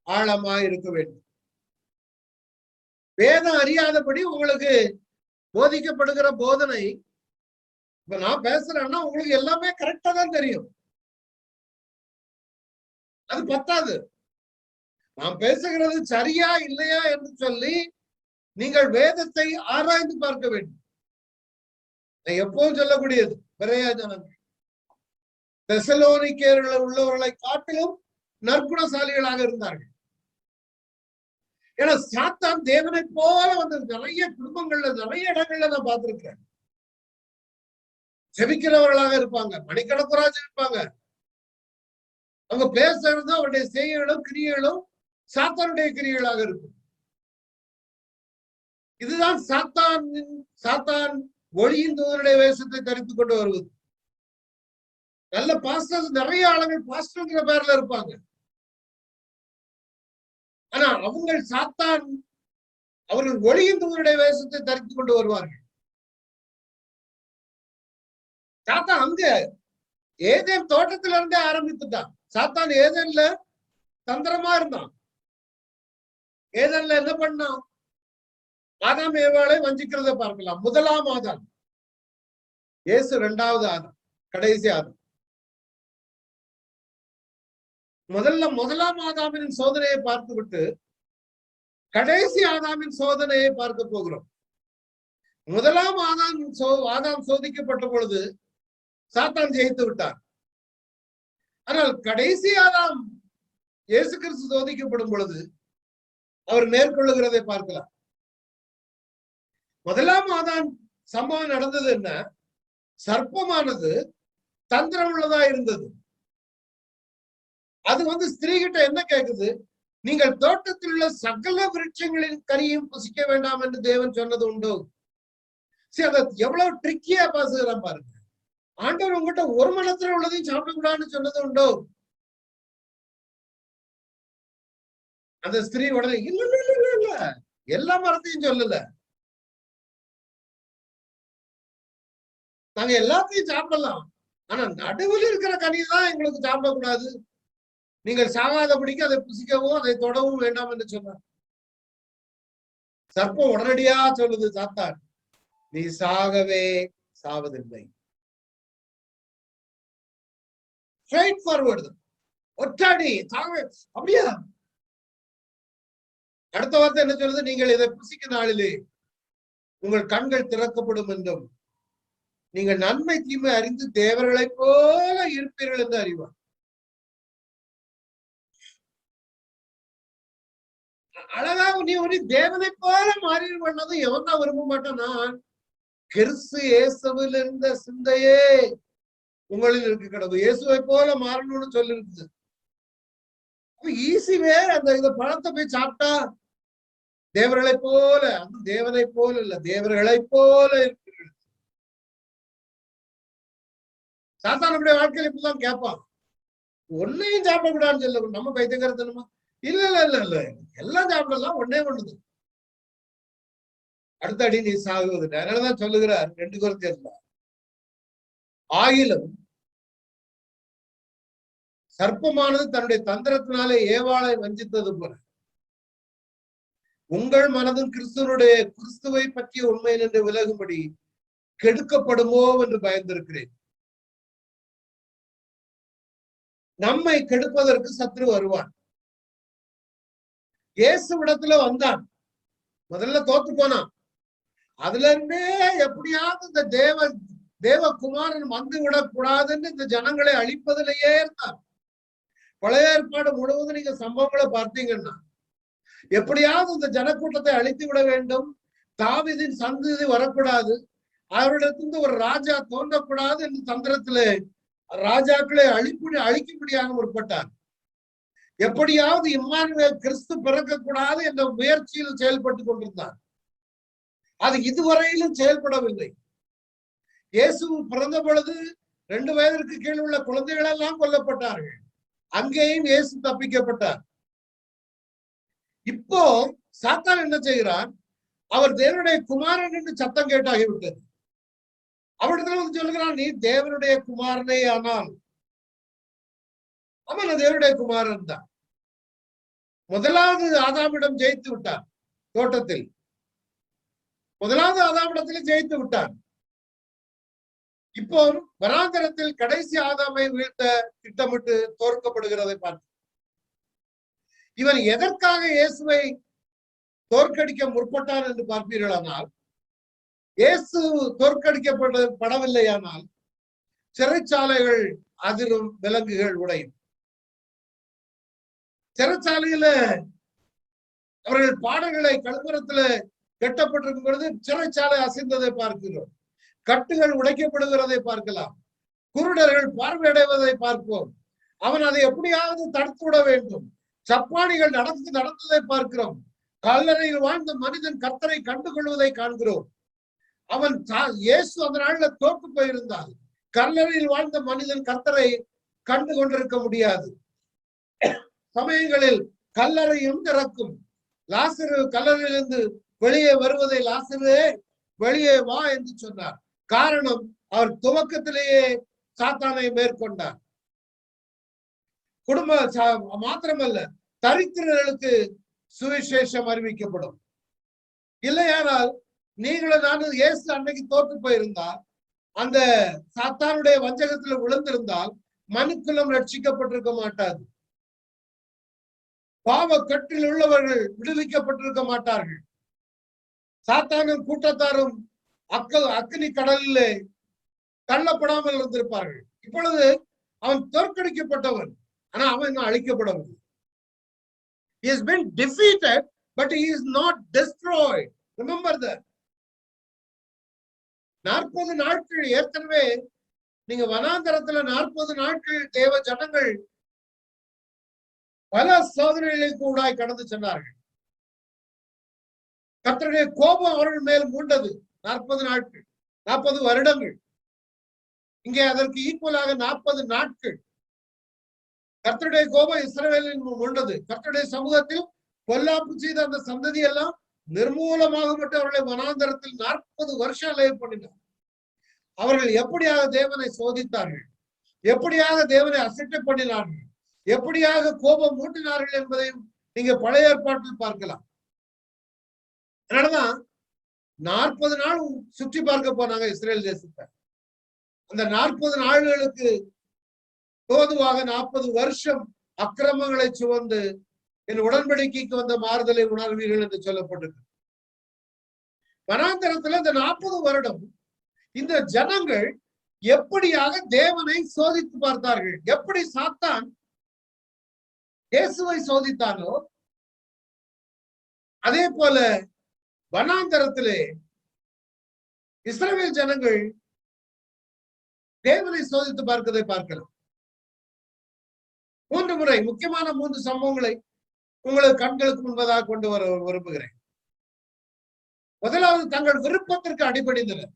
ஆழமா இருக்க வேண்டும். வேதம் அறியாதபடி உங்களுக்கு போதிக்கப்படுகிற போதனை, இப்ப நான் பேசுறேன்னா உங்களுக்கு எல்லாமே கரெக்டா தான் தெரியும், அது பத்தாது. நான் பேசுகிறது சரியா இல்லையா என்று சொல்லி நீங்கள் வேதத்தை ஆராய்ந்து பார்க்க வேண்டும். எப்பவும் சொல்லக்கூடியது, பிரயோஜனங்கள் தெசலோனிக்கேயர்களில் உள்ளவர்களை காட்டிலும் நற்குணசாலிகளாக இருந்தார்கள். ஏன்னா சாத்தான் தேவனை போல வந்து நிறைய குடும்பங்கள்ல, நிறைய இடங்கள்ல நான் பார்த்திருக்கேன். ஜெபிக்கிறவர்களாக இருப்பாங்க, மணிக்கணக்கராக இருப்பாங்க. அவங்க பேசுறது, அவருடைய செய்கைகளும் கிரியைகளும் சாத்தானுடைய கிரியைகளாக இருக்கும். இதுதான் சாத்தான் ஒளியின் தூதனுடைய வேஷத்தை தரித்துக் கொண்டு வருவது. நல்ல பாஸ்டர்ஸ், நிறைய ஆளுங்கள் பாஸ்டர்ங்கிற பேர்ல இருப்பாங்க. ஆனா அவர்கள் ஒளியின் தூதனுடைய வேஷத்தை தரித்துக் கொண்டு வருவார்கள். சாத்தான் அங்க ஏதேன் தோட்டத்தில இருந்தே ஆரம்பித்துட்டான். சாத்தான் ஏதேன்ல தந்திரமா இருந்தான். ஏதேன்ல என்ன பண்ணான்? ஆதாம் ஏவாளை வஞ்சிக்கிறத பார்க்கலாம். முதலாம் ஆதாம், இயேசு 2வது ஆதாம், கடைசி ஆதாம். முதலாம் ஆதாமின் சோதனையை பார்த்துவிட்டு கடைசி ஆதாமின் சோதனையை பார்க்க போகிறோம். முதலாம் ஆதாம் சோதிக்கப்பட்ட பொழுது சாத்தான் ஜெயித்து விட்டார். ஆனால் கடைசி ஆதாம் இயேசு கிறிஸ்து சோதிக்கப்படும் பொழுது அவர் மேற்கொள்ளுகிறதை பார்க்கலாம். முதலாம் ஆதாம் சம்பவம் நடந்தது என்ன? சர்ப்பமானது தந்திரம் உள்ளதா இருந்தது. அது வந்து ஸ்திரீ கிட்ட என்ன கேக்குது? நீங்கள் தோட்டத்தில் உள்ள சகல விருட்சங்களின் கனியும் புசிக்க வேண்டாம் என்று தேவன் சொன்னது உண்டோ? சரி, அதை எவ்வளவு ட்ரிக்கியா பேசுகிறான் பாருங்க. ஆண்டவர் உங்ககிட்ட ஒரு மனத்துல உள்ளதையும் சாப்பிடக்கூடாதுன்னு சொன்னது உண்டோ? அந்த ஸ்திரீ உடனே இல்ல எல்லா மரத்தையும் சொல்லல, நாங்க எல்லாத்தையும் சாப்பிடலாம், ஆனா நடுவில் இருக்கிற கனி தான் எங்களுக்கு சாப்பிடக்கூடாது, நீங்கள் சாகாதபடிக்கு அதை புசிக்கவும் அதை தொடவும் வேண்டாம் என்று சொன்னார். சர்ப்பம் உடனடியா சொல்லுது, சாத்தான் நீ சாகவே சாவதில்லை. ஸ்ட்ரைட் ஃபார்வர்டு, ஒற்றாடி சாக. அப்படியா? அடுத்த வார்த்தை என்ன சொல்லுது? நீங்கள் இதை புசிக்க நாளிலே உங்கள் கண்கள் திறக்கப்படும் என்றும் நீங்கள் நன்மை தீமை அறிந்து தேவர்களைப் போல இருப்பீர்கள் என்று அறிவார். அழகா நீ ஒரு தேவனை போல மாறிடுவது எவன் தான் விரும்ப மாட்டானா? கிறிஸ்து இயேசுவில் இருந்த சிந்தையே உங்களில் இருக்கு கடவுள். இயேசுவை போல மாறணும்னு சொல்லி இருக்குது. ஈஸி வேற. அந்த இந்த பழத்தை போய் சாப்பிட்டா தேவர்களை போல, அந்த தேவனை போல இல்ல, தேவர்களை போல இருக்கிறது. சாத்தான் நம்முடைய வாழ்க்கையில இப்படிதான் கேட்பான். ஒன்னையும் சாப்பிடக்கூடாதுன்னு சொல்ல நம்ம பைத்தியக்காரத்தனமா? இல்ல இல்ல இல்ல இல்ல, எல்லாம் சாப்பிடலாம், ஒன்னே ஒண்ணுது. அடுத்த அடி நீ சாகுவது. அதனாலதான் சொல்லுகிறார் 2 கொரிந்தியர்ல, ஆயிலும் சர்ப்பமானது தன்னுடைய தந்திரத்தினாலே ஏவாளை வஞ்சித்தது போல உங்கள் மனதும் கிறிஸ்துவை பற்றிய உண்மை என்று விலகும்படி கெடுக்கப்படுமோ என்று பயந்திருக்கிறேன். நம்மை கெடுப்பதற்கு சத்ரு வருவான். இயேசுவிடத்துல வந்தான், முதல்ல தோத்து போனான். அதுல இருந்தே எப்படியாவது இந்த தேவகுமாரன் வந்து விடக்கூடாதுன்னு இந்த ஜனங்களை அழிப்பதிலேயே இருந்தார். பழைய ஏற்பாடு முழுவதும் நீங்க சம்பவங்களை பார்த்தீங்கன்னா, எப்படியாவது இந்த ஜனக்கூட்டத்தை அழித்து விட வேண்டும், தாவீதின் சந்ததி வரக்கூடாது, அவரிடத்திலிருந்து ஒரு ராஜா தோன்றக்கூடாது என்று தந்திரத்திலே ராஜாக்களை அழிக்கும்படியாக முற்பட்டார். எப்படியாவது இம்மானுவேல் கிறிஸ்து பிறக்கக்கூடாது என்ற முயற்சியில் செயல்பட்டு கொண்டிருந்தார். அது இதுவரையிலும் செயல்படவில்லை. இயேசு பிறந்த பொழுது 2 வயதிற்கு கீழ் உள்ள குழந்தைகள் எல்லாம் கொல்லப்பட்டார்கள். அங்கேயும் இயேசு தப்பிக்கப்பட்டார். இப்போ சாத்தான் என்ன செய்கிறான்? அவர் தேவனுடைய குமாரன் என்று சத்தம் கேட்டாகிவிட்டது. அவரிடத்துல வந்து சொல்லுகிறான், நீ தேவனுடைய குமாரனே ஆனால். அவன் தேவனுடைய குமாரன் தான். முதலாவது ஆதாமிடம் ஜெயித்து விட்டார். தோட்டத்தில் முதலாவது ஆதாமிடத்தில் ஜெயித்து விட்டார். இப்போ வனாந்தரத்தில் கடைசி ஆதாமை வீழ்த்த திட்டமிட்டு தோற்கப்படுகிறதை பார்த்து, இவன் எதற்காக இயேசுவை தோற்கடிக்க முற்பட்டான் என்று பார்ப்பீர்களானால், இயேசு தோற்கடிக்கப்படவில்லையானால் சிறைச்சாலைகள் அதிரும், விலங்குகள் உடையும். சிறைச்சாலையில அவர்கள் பாடல்களை கழுமரத்துல கட்டப்பட்டிருக்கும் பொழுது சிறைச்சாலை அசைந்ததை பார்க்கிறோம். கட்டுகள் உடைக்கப்படுகிறதை பார்க்கலாம். குருடர்கள் பார்வையடைவதை பார்ப்போம். அவன் அதை எப்படியாவது தடுத்து விட வேண்டும். சப்பானிகள் நடந்ததை பார்க்கிறோம். கல்லறையில் வாழ்ந்த மனிதன் கர்த்தரை கண்டு கொள்வதை காண்கிறோம். அவன் இயேசு அந்த நாள்ல தோற்று போயிருந்தால் கல்லறையில் வாழ்ந்த மனிதன் கர்த்தரை கண்டு கொண்டிருக்க முடியாது. சமயங்களில் கல்லறையும் திறக்கும். லாசரு கல்லறையிலிருந்து வெளியே வருவதை, லாசரு வெளியே வா என்று சொன்னார். காரணம், அவர் துவக்கத்திலேயே சாத்தானை மேற்கொண்டார். குடும்ப மாத்திரமல்ல, தரித்திரர்களுக்கு சுவிசேஷம் அறிவிக்கப்படும். இல்லையானால் நீங்களும் நானும் இயேசு அன்னைக்கு தோற்று போயிருந்தால், அந்த சாத்தானுடைய வஞ்சகத்துல விழுந்திருந்தால் மனுக்குலம் ரட்சிக்கப்பட்டிருக்க மாட்டாது. பாவ கட்டில் உள்ளவர்கள் விடுவிக்கப்பட்டிருக்க மாட்டார்கள். சாத்தானும் கூட்டத்தாரும் அக்னி கடலிலே தள்ளப்படாமல் இருந்திருப்பார்கள். இப்பொழுது அவன் தோற்கடிக்கப்பட்டவன், ஆனா அவன் இன்னும் அழிக்கப்படவில்லை. He has been defeated, but he is not destroyed. Remember that. 40 நாட்கள் ஏற்கனவே நீங்க வனாந்தரத்துல 40 நாட்கள் தேவ ஜனங்கள் பல சோதனைகளுக்கு ஊடாய் கடந்து சென்றார்கள். கர்த்தருடைய கோபம் அவர்கள் மேல் மூண்டது. 40 நாட்கள், 40 வருடங்கள். இங்கே அதற்கு ஈக்குவலாக 40 நாட்கள் கர்த்தருடைய கோபம் இஸ்ரவேலின் மூண்டது. கர்த்தருடைய சமூகத்தில் பொல்லாப்பு செய்த அந்த சந்ததி எல்லாம் நிர்மூலமாகப்பட்டு அவர்களை வனாந்தரத்தில் 40 வருஷம் அலைய பண்ணினார். அவர்கள் எப்படியாக தேவனை சோதித்தார்கள், எப்படியாக தேவனை அசட்டை பண்ணினார்கள், எப்படியாக கோபம் மூட்டினார்கள் என்பதையும் நீங்க பழைய ஏற்பாட்டில் பார்க்கலாம். அதனாலதான் 40 நாள் சுற்றி பார்க்க போனாங்க இஸ்ரேல் தேசத்தை. அந்த 40 நாள்களுக்கு தோதுவாக 40 வருஷம் அக்கிரமங்களை சுமந்து என் உடன்படிக்கைக்கு வந்த மாறுதலை உணர்வீர்கள் என்று சொல்லப்பட்டிருக்கு. வனாந்தரத்துல இந்த 40 வருடம் இந்த ஜனங்கள் எப்படியாக தேவனை சோதித்து பார்த்தார்கள். எப்படி சாத்தான் இயேசுவை சோதித்தானோ அதே போல வனாந்தரத்திலே இஸ்ரவேல் ஜனங்கள் தேவனை சோதித்து பார்க்கதை பார்க்கலாம். 3 முறை முக்கியமான 3 சம்பவங்களை உங்களுக்கு கண்களுக்கு முன்பதாக கொண்டு வர விரும்புகிறேன். முதலாவது, தங்கள் விருப்பத்திற்கு அடிபணிந்தனர்.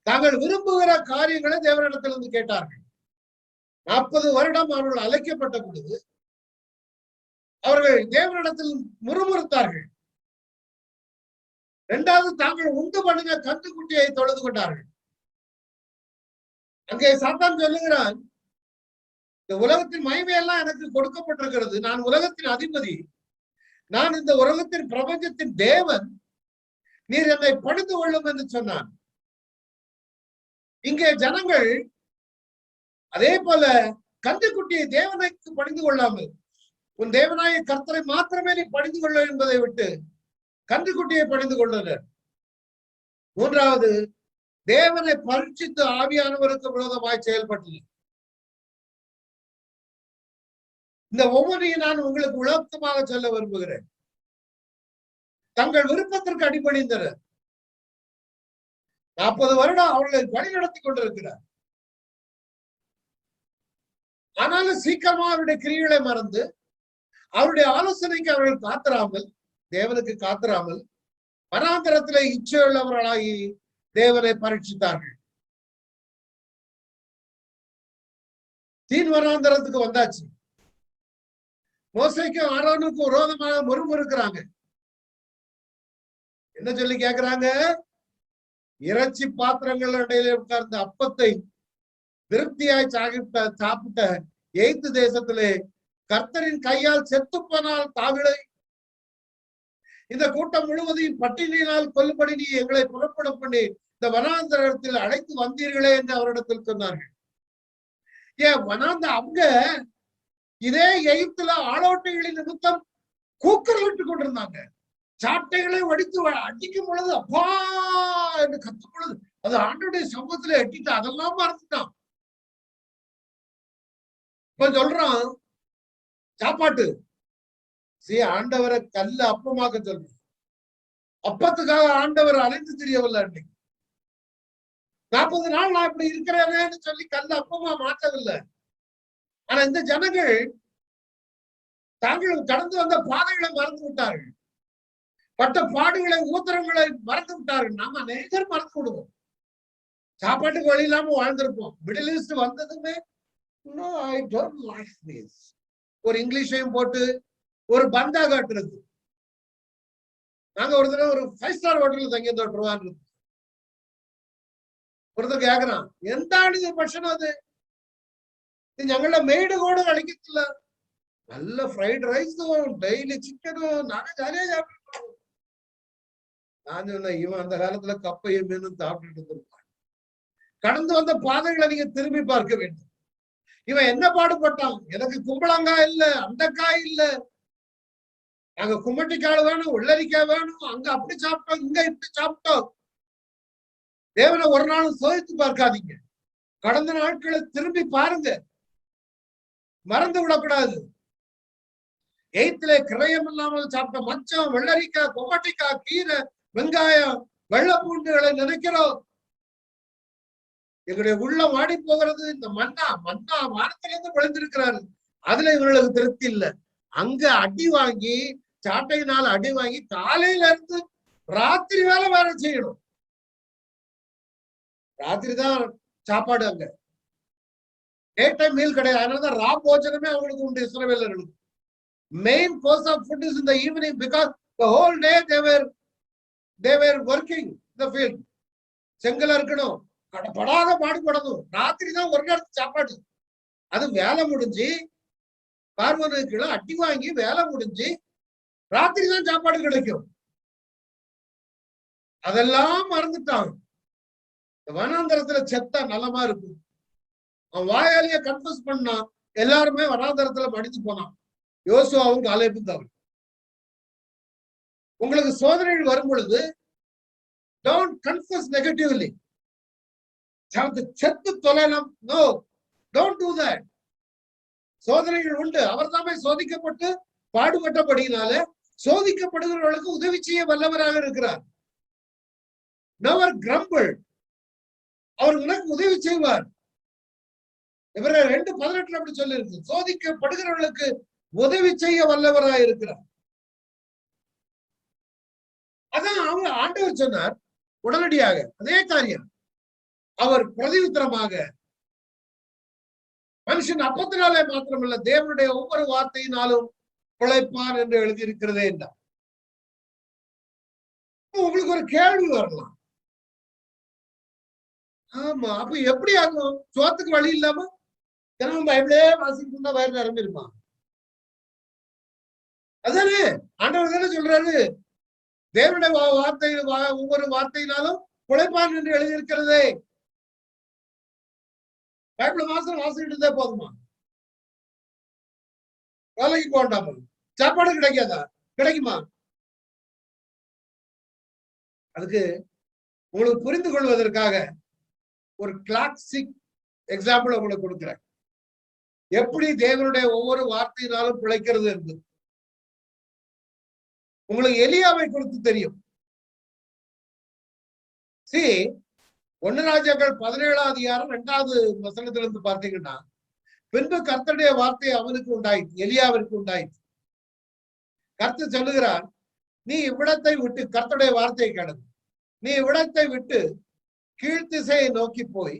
தாங்கள் விரும்புகிற காரியங்களை தேவனிடத்திலிருந்து கேட்டார்கள். 40 வருடம் அவர்கள் அழைக்கப்பட்ட பொழுது அவர்கள் தேவனிடத்தில் முறுமுறுத்தார்கள். 2வது, தாங்கள் உண்டு பண்ணின கன்றுக்குட்டியை தொழுது கொண்டார்கள். அங்கே சாத்தான் சொல்லுகிறான், இந்த உலகத்தின் மகிமையெல்லாம் எனக்கு கொடுக்கப்பட்டிருக்கிறது, நான் உலகத்தின் அதிபதி, நான் இந்த உலகத்தின் பிரபஞ்சத்தின் தேவன், நீர் என்னை பணிந்து கொள்ளும் என்று சொன்னான். இங்கே ஜனங்கள் அதே போல கன்றுக்குட்டியை தேவனுக்கு பணிந்து கொள்ளாமல் உன் தேவனாய கர்த்தரை மாத்திரமே நீ பணிந்து கொள்ள என்பதை விட்டு கன்றுக்குட்டியை பணிந்து கொண்டனர். 3வது, தேவனை பரீட்சித்து ஆவியானவருக்கு விரோதமாய் செயல்பட்டது. இந்த ஒவ்வொன்றையும் நான் உங்களுக்கு விளக்கமாக சொல்ல விரும்புகிறேன். தங்கள் விருப்பத்திற்கு அடிபணிந்தனர். 40 வருடம் அவர்களை வழி நடத்தி கொண்டிருக்கிறார். ஆனாலும் சீக்கிரமா அவருடைய கிரிகளை மறந்து அவருடைய ஆலோசனைக்கு அவர்கள் காத்திராமல், தேவனுக்கு காத்திராமல் வனாந்தரத்திலே இச்சையுள்ளவர்களாகி தேவனை பரீட்சித்தார்கள். தீன் வனாந்தரத்துக்கு வந்தாச்சு. மோசேக்கும் ஆரோனுக்கும் விரோதமாக முறுமுறுக்கிறாங்க. என்ன சொல்லி கேட்கிறாங்க? இறைச்சி பாத்திரங்கள் இடையில உட்கார்ந்த அப்பத்தை திருப்தியாய் சாப்பிட்ட எய்த்து தேசத்திலே கர்த்தரின் கையால் செத்து போனால் தாவிலை இந்த கூட்டம் முழுவதையும் பட்டினியினால் கொல்லும்படி நீ எங்களை புறப்பட பண்ணி இந்த வனாந்தரத்தில் அழைத்து வந்தீர்களே என்று அவரிடத்தில் சொன்னார்கள். அவங்க இதே எகிப்துல ஆளோட்டைகளின் நிமித்தம் கூக்கல் விட்டு கொண்டிருந்தாங்க. சாட்டைகளை வடித்து அடிக்கும் பொழுது அப்பா என்று கத்தும் பொழுது அது ஆண்டோடைய சமூகத்துல எட்டிட்டு அதெல்லாம் மறந்துட்டான். இப்ப சொல்றான் சாப்பாட்டு ஆண்டவரை கல்ல அப்பமாக்க சொல்ற. அப்பத்துக்காக ஆண்டவர் அலைந்து தெரியவில்லை. அன்னைக்கு 40 நாள் நான் இப்படி இருக்கிறேன்னு சொல்லி கல்ல அப்பமா மாற்றவில்லை. ஆனா இந்த ஜனங்கள் தாங்கள் கடந்து வந்த பாதைகளை மறந்து விட்டார்கள். பட்ட பாடுகளை ஊத்திரங்களை மறந்து விட்டார்கள். நாம அநேகர் மறந்து விடுவோம். சாப்பாட்டுக்கு வழி இல்லாம வாழ்ந்திருப்போம். மிடில் ஈஸ்ட் வந்ததுமே ஒரு இங்கிலீஷையும் போட்டு ஒரு பந்தா காட்டுறது. நாங்க ஒரு தடவை ஒரு 5 ஸ்டார் ஹோட்டல்ல தங்கி தொட்டுருவான்னு ஒருத்தர் கேக்குறான், എന്താണ് ഭക്ഷണം അത്? ഞങ്ങളുടെ മെയ്ഡ് കൂടെ കളിക്കത്തില്ല. നല്ല ഫ്രൈഡ് റൈസും ഡെയിലി ചിക്കനും நாங்க ஜாலியா சாப்பிட்டு. நான் சொன்னேன், இவன் அந்த காலத்துல கப்பையும் மீனும் சாப்பிட்டுட்டு இருந்திருப்பான். கடந்து வந்த பாதைகளை நீங்க திரும்பி பார்க்க வேண்டும். இவன் என்ன பாடுபட்டான்? எனக்கு கும்பளங்காய் இல்ல, அண்டக்காய் இல்ல, நாங்க கும்மட்டிக்காய் வேணும், உள்ளரிக்காய் வேணும், அங்க அப்படி சாப்பிட்டோம், இங்க இப்படி சாப்பிட்டோம். தேவனை ஒரு நாளும் சோதித்து பார்க்காதீங்க. கடந்த நாட்களை திரும்பி பாருங்க. மறந்து விடக்கூடாது. எய்த்திலே கிரயம் இல்லாமல் சாப்பிட்ட மச்சம், வெள்ளரிக்காய், கொம்மட்டிக்காய், கீரை, வெங்காயம், வெள்ளை பூண்டுகளை நினைக்கிறோம். எங்களுடைய உள்ளம் வாடி போகிறது. இந்த மன்னா வானத்திலிருந்து விழுந்திருக்கிறாரு, அதுல இவர்களுக்கு திருப்தி இல்லை. அங்க அடி வாங்கி, சாட்டையினால் அடி வாங்கி, காலையில இருந்து ராத்திரி வேலை வேலை செய்யணும். ராத்திரி தான் சாப்பாடு. அங்க டே டைம் மீல் கிடையாது. அதனாலதான் ரா போஜனமே அவங்களுக்கு உண்டு. இஸ்ரவேலர்களுக்கு main course of food is in the evening, because the whole day they were working in the field. செங்கல் இருக்கணும், படாத பாடுபடணும். ராத்திரி தான் ஒரு நேரத்துக்கு சாப்பாடு. அது வேலை முடிஞ்சு பார்வனுக்கு அடி வாங்கி வேலை முடிஞ்சு ராத்திரி தான் சாப்பாடு கிடைக்கும். அதெல்லாம் மறந்துட்டான். வனாந்தரத்துல செத்தா நலமா இருக்கும். அவன் வாயாலேயே கன்ஃபஸ் பண்ணா எல்லாருமே வனாந்தரத்துல மடித்து போனான். யோசுவாவும் காலேபும் தவிர. உங்களுக்கு சோதனைகள் வரும் பொழுது don't confess negatively. செத்து தொலைலாம். No, don't do that. சோதனைகள் உண்டு. அவர் தாமே சோதிக்கப்பட்டு பாடுபட்டபடியினால சோதிக்கப்படுகிறவர்களுக்கு உதவி செய்ய வல்லவராக இருக்கிறார். Never crumble. அவர் உனக்கு உதவி செய்வார். இவரை 2:18 அப்படி சொல்லி இருக்கு. சோதிக்கப்படுகிறவர்களுக்கு உதவி செய்ய வல்லவராக இருக்கிறார். அதான் அவங்க ஆண்டவர் சொன்னார். உடனடியாக அதே காரியம். அவர் பிரதியுத்தரமாக, மனுஷன் அப்பத்தினாலே மாத்திரமல்ல தேவனுடைய ஒவ்வொரு வார்த்தையினாலும் பிழைப்பான் என்று எழுதியிருக்கிறதே என்றார். உங்களுக்கு ஒரு கேள்வி வரலாம். ஆமா, அப்ப எப்படி ஆகும்? சோத்துக்கு வழி இல்லாம தினமும் பைபிளே வாசிக்கிட்டு வயிறு நிரம்பிருமா? அதானே ஆண்டவர் தானே சொல்றாரு, தேவனுடைய வார்த்தை ஒவ்வொரு வார்த்தையினாலும் பிழைப்பான் என்று எழுதியிருக்கிறதே. பைபிள் மாசம் வாசிக்கிட்டு போதுமா? வேலைக்கு போண்டாமா? சாப்பாடு கிடைக்காதா? கிடைக்குமா? அதுக்கு உங்களுக்கு புரிந்து கொள்வதற்காக ஒரு கிளாசிக் எக்ஸாம்பிள் உங்களுக்கு கொடுக்கிறேன். எப்படி தேவனுடைய ஒவ்வொரு வார்த்தையினாலும் பிழைக்கிறது என்று. உங்களுக்கு எலியாவை குறித்து தெரியும். 1 ராஜாக்கள் 17ஆம் அதிகாரம் 2வது வசனத்திலிருந்து பார்த்தீங்கன்னா, பின்பு கர்த்தருடைய வார்த்தை அவனுக்கு உண்டாயிற்று, எலியாவிற்கு உண்டாயிற்று. கர்த்தர் சொல்லுகிறார், நீ இவ்விடத்தை விட்டு, கர்த்தருடைய வார்த்தையை கேளு, நீ இவ்விடத்தை விட்டு கீழ்த்திசையை நோக்கி போய்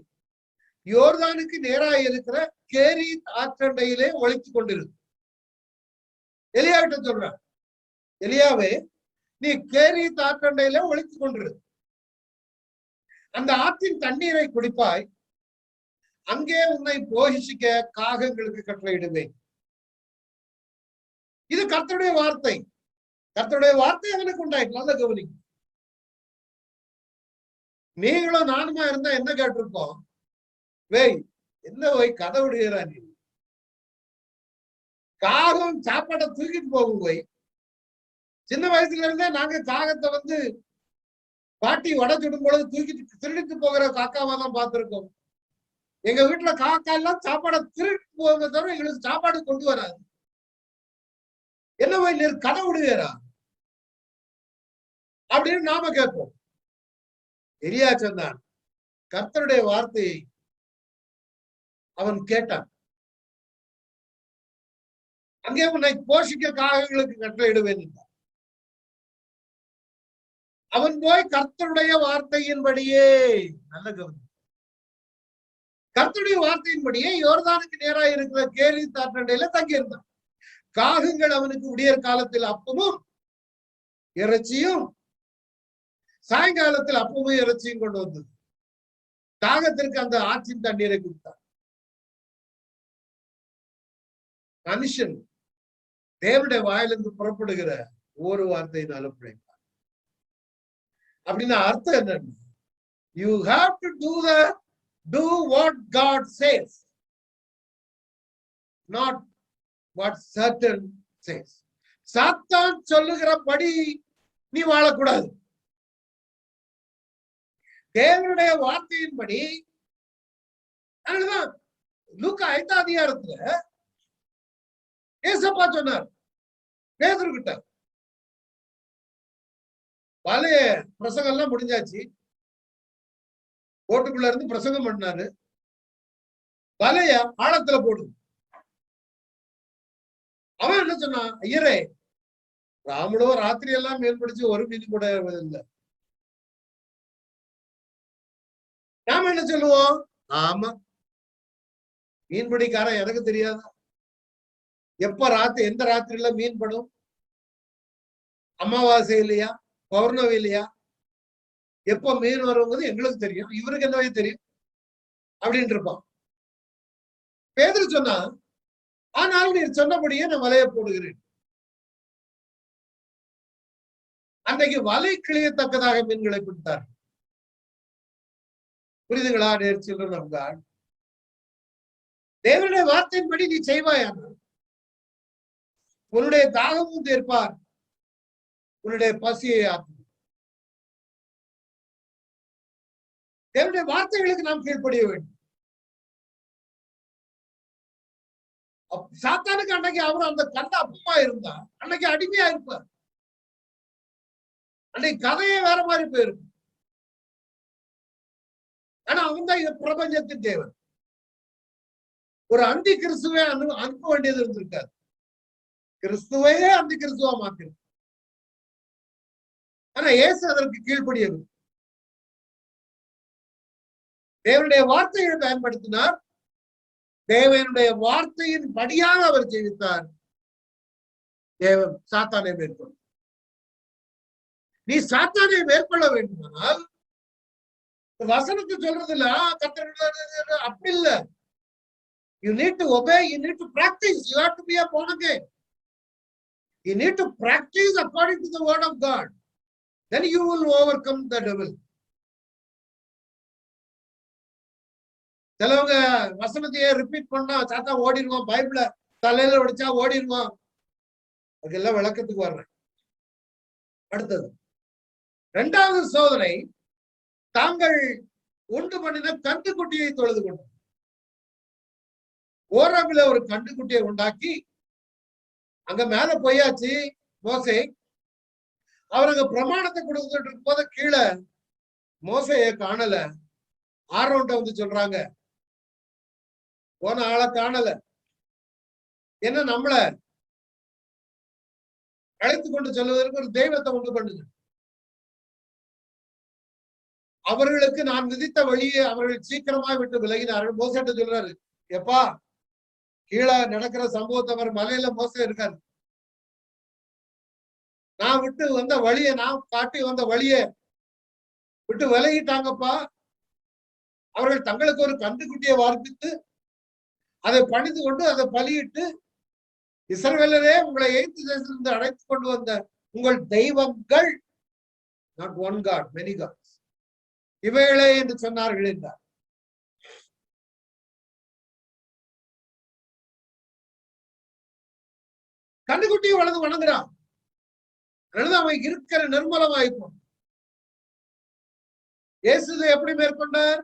யோர்தானுக்கு நேராக இருக்கிற கேரீத் ஆற்றண்டையிலே ஒளித்துக் கொண்டிருக்கு. எலியாவிட்ட சொல்றார், எலியாவே நீ கேரீத் ஆற்றண்டையிலே ஒளித்துக் கொண்டிரு, அந்த ஆற்றின் தண்ணீரை குடிப்பாய், அங்கே உன்னை போஷிக்க காகங்களுக்கு கட்டளையிடுவேன். இது கர்த்தருடைய வார்த்தை. கர்த்தருடைய வார்த்தை அவனுக்கு உண்டாயிற்று. நல்ல கவனிக்கும். நீங்களும் நானுமா இருந்தா என்ன கேட்டிருப்போம்? வேய் என்ன போய் கதை விடுகிறா நீ? காகம் சாப்பாட்டை தூக்கிட்டு போகும் போய். சின்ன வயசுல இருந்தே நாங்க காகத்தை பாட்டி வடை சுடும் பொழுது தூக்கிட்டு திருடிட்டு போகிற காக்காவா தான் பார்த்திருக்கோம். எங்க வீட்டுல காக்கா எல்லாம் சாப்பாடை திருட்டு போக தவிர எங்களுக்கு சாப்பாடு கொண்டு வராது. என்ன போய் நீர் கதை விடுகிறா அப்படின்னு நாம கேட்போம். எலியா சொன்னான், கர்த்தருடைய வார்த்தையை அவன் கேட்டான். அங்கே உன்னை போஷிக்க காகங்களுக்கு கட்டளையிடுவேன் என்றான். அவன் போய் கர்த்தருடைய வார்த்தையின்படியே, நல்ல கவனம், கர்த்தருடைய வார்த்தையின்படியே யோர்தானுக்கு நேராக இருக்கிற கேரீத் ஆற்றண்டையில தங்கியிருந்தான். காகங்கள் அவனுக்கு விடியற் காலத்தில் அப்பமும் இறைச்சியும், சாயங்காலத்தில் அப்பமும் இறைச்சியும் கொண்டு வந்தது. தாகத்திற்கு அந்த ஆற்றின் தண்ணீரை கொடுத்தார். மனுஷன் தேவனுடைய வாயிலிருந்து புறப்படுகிற ஒரு வார்த்தையினாலும் பிழைப்பார். அப்படின்னா அர்த்தம் என்னன்னு, you have to do what God says, not what Satan says. சாத்தான் சொல்லுகிறபடி நீ வாழக்கூடாது. தேவனுடைய வார்த்தையின்படி. அதனாலதான் லூக்கா 5ஆம் அதிகாரத்துல ஏசப்பா சொன்னார் பேதுருகிட்ட, பழைய பிரசங்கம் எல்லாம் முடிஞ்சாச்சு, ஓட்டுக்குள்ள இருந்து பிரசங்கம் பண்ணாரு, வலைய ஆழத்துல போடுது. அவன் என்ன சொன்னான், ஐயரே ராமனோ ராத்திரி எல்லாம் மேற்படிச்சு ஒரு மீன் கூட இல்லை. நாம என்ன சொல்லுவோம், ஆமா மீன்பிடிக்காரன் எனக்கு தெரியாதா, எப்ப எந்த ராத்திரில மீன் படும், அமாவாசை இல்லையா, பௌர்ணமி இல்லையா, எப்ப மீன் வருங்கிறது எங்களுக்கு தெரியும், இவருக்கு என்னவே தெரியும் அப்படின்ட்டு இருப்பான். பேதுரு சொன்னா, ஆனால் நீர் சொன்னபடியே நான் வலைய போடுகிறேன். அன்றைக்கு வலை கிளியத்தக்கதாக மீன்களை பிடித்தார். புரியுதுங்களா? நேர்ச்சியில் நம்ம தேவனுடைய வார்த்தையின்படி நீ செய்வாயான உன்னுடைய தாகமும் தீர்ப்பார், உன்னுடைய பசியை ஆக்கும். தேவனுடைய வார்த்தைகளுக்கு நாம் கீழ்ப்படிய வேண்டும். சாத்தானுக்கு அன்னைக்கு அவர் அந்த கண்ட அப்பமா இருந்தா அன்னைக்கு அடிமையா இருப்பார். அன்னைக்கு கதையே வேற மாதிரி போயிருக்கும். ஆனா அவன் தான் இந்த பிரபஞ்சத்தின் தேவன். ஒரு அந்தி கிறிஸ்துவை அனுப்ப வேண்டியது இருந்திருக்காரு. கிறிஸ்துவையே அந்தி கிறிஸ்துவா மாத்திருக்கு. ஆனா இயேசு அதற்கு கீழ்ப்படியது. தேவனுடைய வார்த்தைகளை பயன்படுத்தினார். தேவனுடைய வார்த்தையின் படியாக அவர் ஜெயித்தார். தேவன் சாத்தானை மேற்கொள்ள. நீ சாத்தானை மேற்கொள்ள வேண்டுமானால் வசனத்தை சொல்றது இல்ல, அப்படி இல்ல. You need to obey, you need to practice, you have to be a born again. You need to practice according to the word of God. Then you will overcome the devil. சிலவங்க வசனத்தையே repeat பண்ணா சாத்தா ஓடிடுவான், பைபிள தலையில உடைச்சா ஓடிடுவான். அதுக்கெல்லாம் விளக்கத்துக்கு வர்றேன். அடுத்தது 2வது சோதனை, தாங்கள் உண்டு பண்ணின கன்றுக்குட்டியை தொழுது கொண்டு. ஓரமில ஒரு கன்றுக்குட்டியை உண்டாக்கி அங்க மேல போயாச்சு மோசே. அவருக்கு பிரமாணத்தை கொடுத்துட்டு இருக்கும் போது கீழே மோசையை காணல. ஆரோன்ட்ட வந்து சொல்றாங்க, போன ஆளை காணல, என்ன நம்மள அழைத்து கொண்டு செல்வதற்கு ஒரு தெய்வத்தை உண்டு பண்ணுங்க. அவர்களுக்கு நான் விதித்த வழியை அவர்கள் சீக்கிரமா விட்டு விலகினார்கள். மோசேட்ட சொல்றாரு, எப்பா கீழே நடக்கிற சம்பவத்தை அவர் மலையில மோசே இருக்காரு, நான் விட்டு வந்த வழியை, நான் காட்டி வந்த வழியை விட்டு விலகிட்டாங்கப்பா. அவர்கள் தங்களுக்கு ஒரு கன்றுக்குட்டியை வார்ப்பித்து அதை பணிந்து கொண்டு அதை பலியிட்டு, இஸ்ரவேலரே உங்களை எய்த்து தேசத்திலிருந்து அழைத்து கொண்டு வந்த உங்கள் தெய்வங்கள், not one God many God's, இவைகளே என்று சொன்னார்கள் என்றார். கன்றுக்குட்டியை வளர்ந்து வணங்குறான். அவன் இருக்கிற நிர்மலமாயிருக்கும். இயேசு எப்படி மேற்கொண்டார்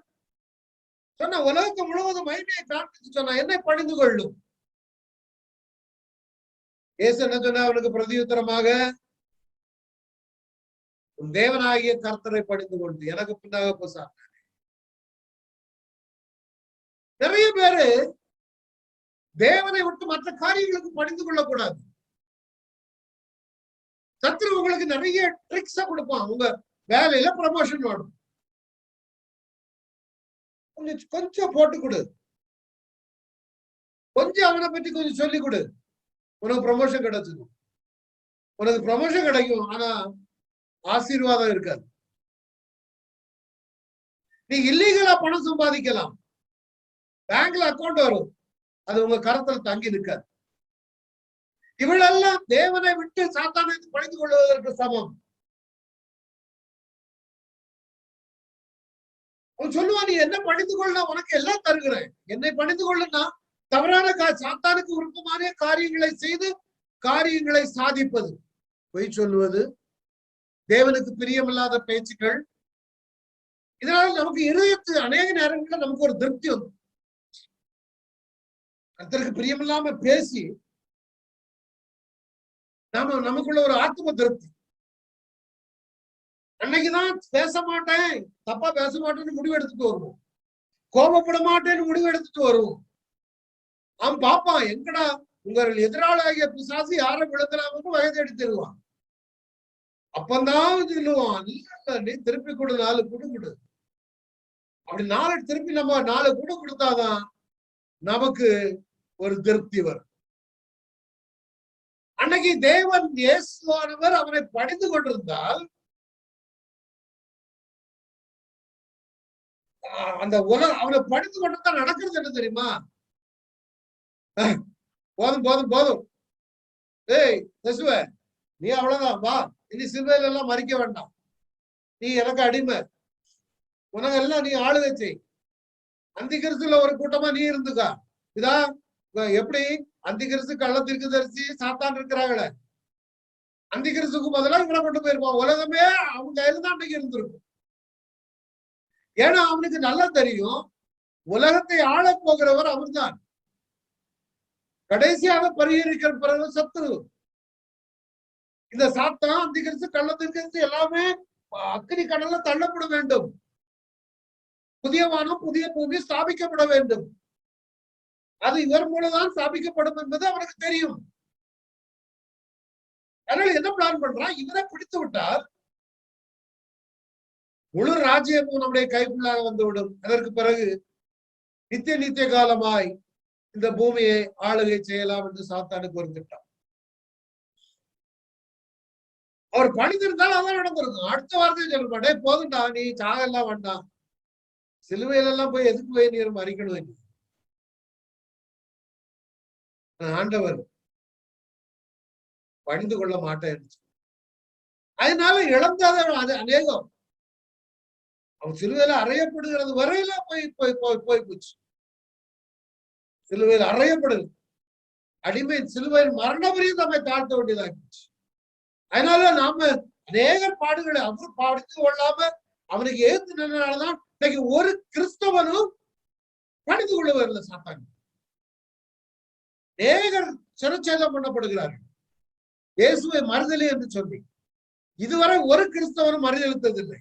சொன்ன, உலகம் முழுவதும் மகிமையை காண்பித்து சொன்ன, என்னை பணிந்து கொள்ளும். இயேசு என்ன சொன்ன, அவனுக்கு பிரதியுத்தரமாக, உன் தேவனாகிய கர்த்தரை பணிந்து கொண்டு எனக்கு பின்னாக போசா. நிறைய பேரு தேவனை விட்டு மற்ற காரியங்களுக்கு பணிந்து கொள்ளக்கூடாது. சத்துரு உங்களுக்கு நிறைய ட்ரிக்ஸா கொடுப்பான். உங்க வேலையில ப்ரமோஷன் வேணும், கொஞ்சம் போட்டு கொடு, கொஞ்சம் அவனை பற்றி கொஞ்சம் சொல்லி கொடு, உனக்கு ப்ரமோஷன் கிடைச்சிடும். உனக்கு ப்ரமோஷன் கிடைக்கும், ஆனா ஆசீர்வாதம் இருக்காது. நீ இல்லீகலா பணம் சம்பாதிக்கலாம், பேங்க்ல அக்கௌண்ட் வரும், அது உங்க கரத்துல தங்கி நிற்காது. இவளெல்லாம் தேவனை விட்டு சாத்தானை பணிந்து கொள்வதற்கு சமம். அவன் சொல்லுவான், நீ என்ன பணிந்து கொள்ள, உனக்கு எல்லாம் தருகிறேன், என்னை பணிந்து கொள்ளுனா தவறான சாத்தானுக்கு விருப்பமான காரியங்களை செய்து காரியங்களை சாதிப்பது, பொய் சொல்லுவது, தேவனுக்கு பிரியமில்லாத பேச்சுக்கள், இதனால நமக்கு இருதயத்து அநேக நேரங்களில் நமக்கு ஒரு திருப்தி வந்து, கர்த்தருக்கு பிரியமில்லாம பேசி நமக்குள்ள ஒரு ஆத்ம திருப்தி. அன்னைக்குதான் பேச மாட்டேன், தப்பா பேச மாட்டேன்னு முடிவு எடுத்துட்டு வருவோம், கோபப்பட மாட்டேன்னு முடிவு எடுத்துட்டு வருவோம். அவன் பாப்பான், எங்கடா உங்கள் எதிராளியாகிய பிசாசு யாரை விழுங்கலாம்னு வயது எடுத்துருவான். அப்பந்தான் சொல்லுவான், இல்ல நீ திருப்பி கொடு, 4 குடு கொடு. அப்படி 4 திருப்பி நம்ம 4 குடு கொடுத்தாதான் நமக்கு ஒரு திருப்தி வரும். அன்னைக்கு தேவன் இயேசுவானவர் அவனை பணிந்து கொண்டிருந்தால் அந்த அவனை பணிந்து கொண்டிருந்தா நடக்கிறது என்ன தெரியுமா? போதும் போதும் போதும், ஏய் இயேசுவ நீ அவ்வளவுதான், வா இனி சிலுவையில எல்லாம் மறிக்க வேண்டாம், நீ எனக்கு அடிமை, உனக்கு எல்லாம் நீ ஆளுகை செய், அந்தி கிறிஸ்துல ஒரு கூட்டமா நீ இருந்துக்கா. இதான் எப்படி அந்தி கிறிஸ்து கள்ள தீர்க்கதரிசி சாத்தான் இருக்கிறாங்களே, அந்தி கிறிஸ்துக்கு பதிலாக இவரை கொண்டு போயிருப்பான். உலகமே அவங்க கையில தான் அன்னைக்கு இருந்திருக்கும். ஏன்னா அவனுக்கு நல்லா தெரியும் உலகத்தை ஆள போகிறவர் அவர்தான். கடைசியாக பரிகரிக்கிற பிறகு சத்துரு. இந்த சாத்தான், அந்திகிறிஸ்து, கள்ளத்திற்கு எல்லாமே அக்னி கடல்ல தள்ளப்பட வேண்டும். புதிய வானம் புதிய பூமி ஸ்தாபிக்கப்பட வேண்டும். அது இவர் மூலம்தான் ஸ்தாபிக்கப்படும் என்பது அவனுக்கு தெரியும். அதனால என்ன பிளான் பண்றான்? இவரை பிடித்து விட்டார் முழு ராஜ்யமும் நம்முடைய கைக்குள்ளாக வந்துவிடும். அதற்கு பிறகு நித்திய காலமாய் இந்த பூமியை ஆளுகை செய்யலாம் என்று சாத்தானுக்கு ஒரு திட்டம். அவர் பணிந்திருந்தால் அதான் நடந்திருக்கும். அடுத்த வார்த்தை சொல்ல மாட்டேன், போதும்டா நீ சாகெல்லாம் வேண்டாம், சிலுவையில எல்லாம் போய் எதுக்கு போய் நீர் மறிக்கணும். ஆண்டவர் பணிந்து கொள்ள மாட்டேன். அதனால இழந்தாத அது அநேகம் அவன் சிலுவையில அறையப்படுகிறது வரையில போய் போய் போய் போய் போச்சு. சிலுவையில் அறையப்படுது அடிமை, சிலுவையில் மரண வரையும் நம்மை தாழ்த்த வேண்டியதாகிடுச்சு. அதனால நாம அநேக பாடுகளை அவர் படித்து கொள்ளாம அவனுக்கு ஏத்து நின்றனாலதான் இன்னைக்கு ஒரு கிறிஸ்தவனும் பணிந்து கொள்ள வரல. சாத்தாங்க அநேகர் சிறச்சேதம் பண்ணப்படுகிறார்கள் இயேசுவை மறுதலி என்று சொல்லி. இதுவரை ஒரு கிறிஸ்தவனும் மறுதளித்ததில்லை.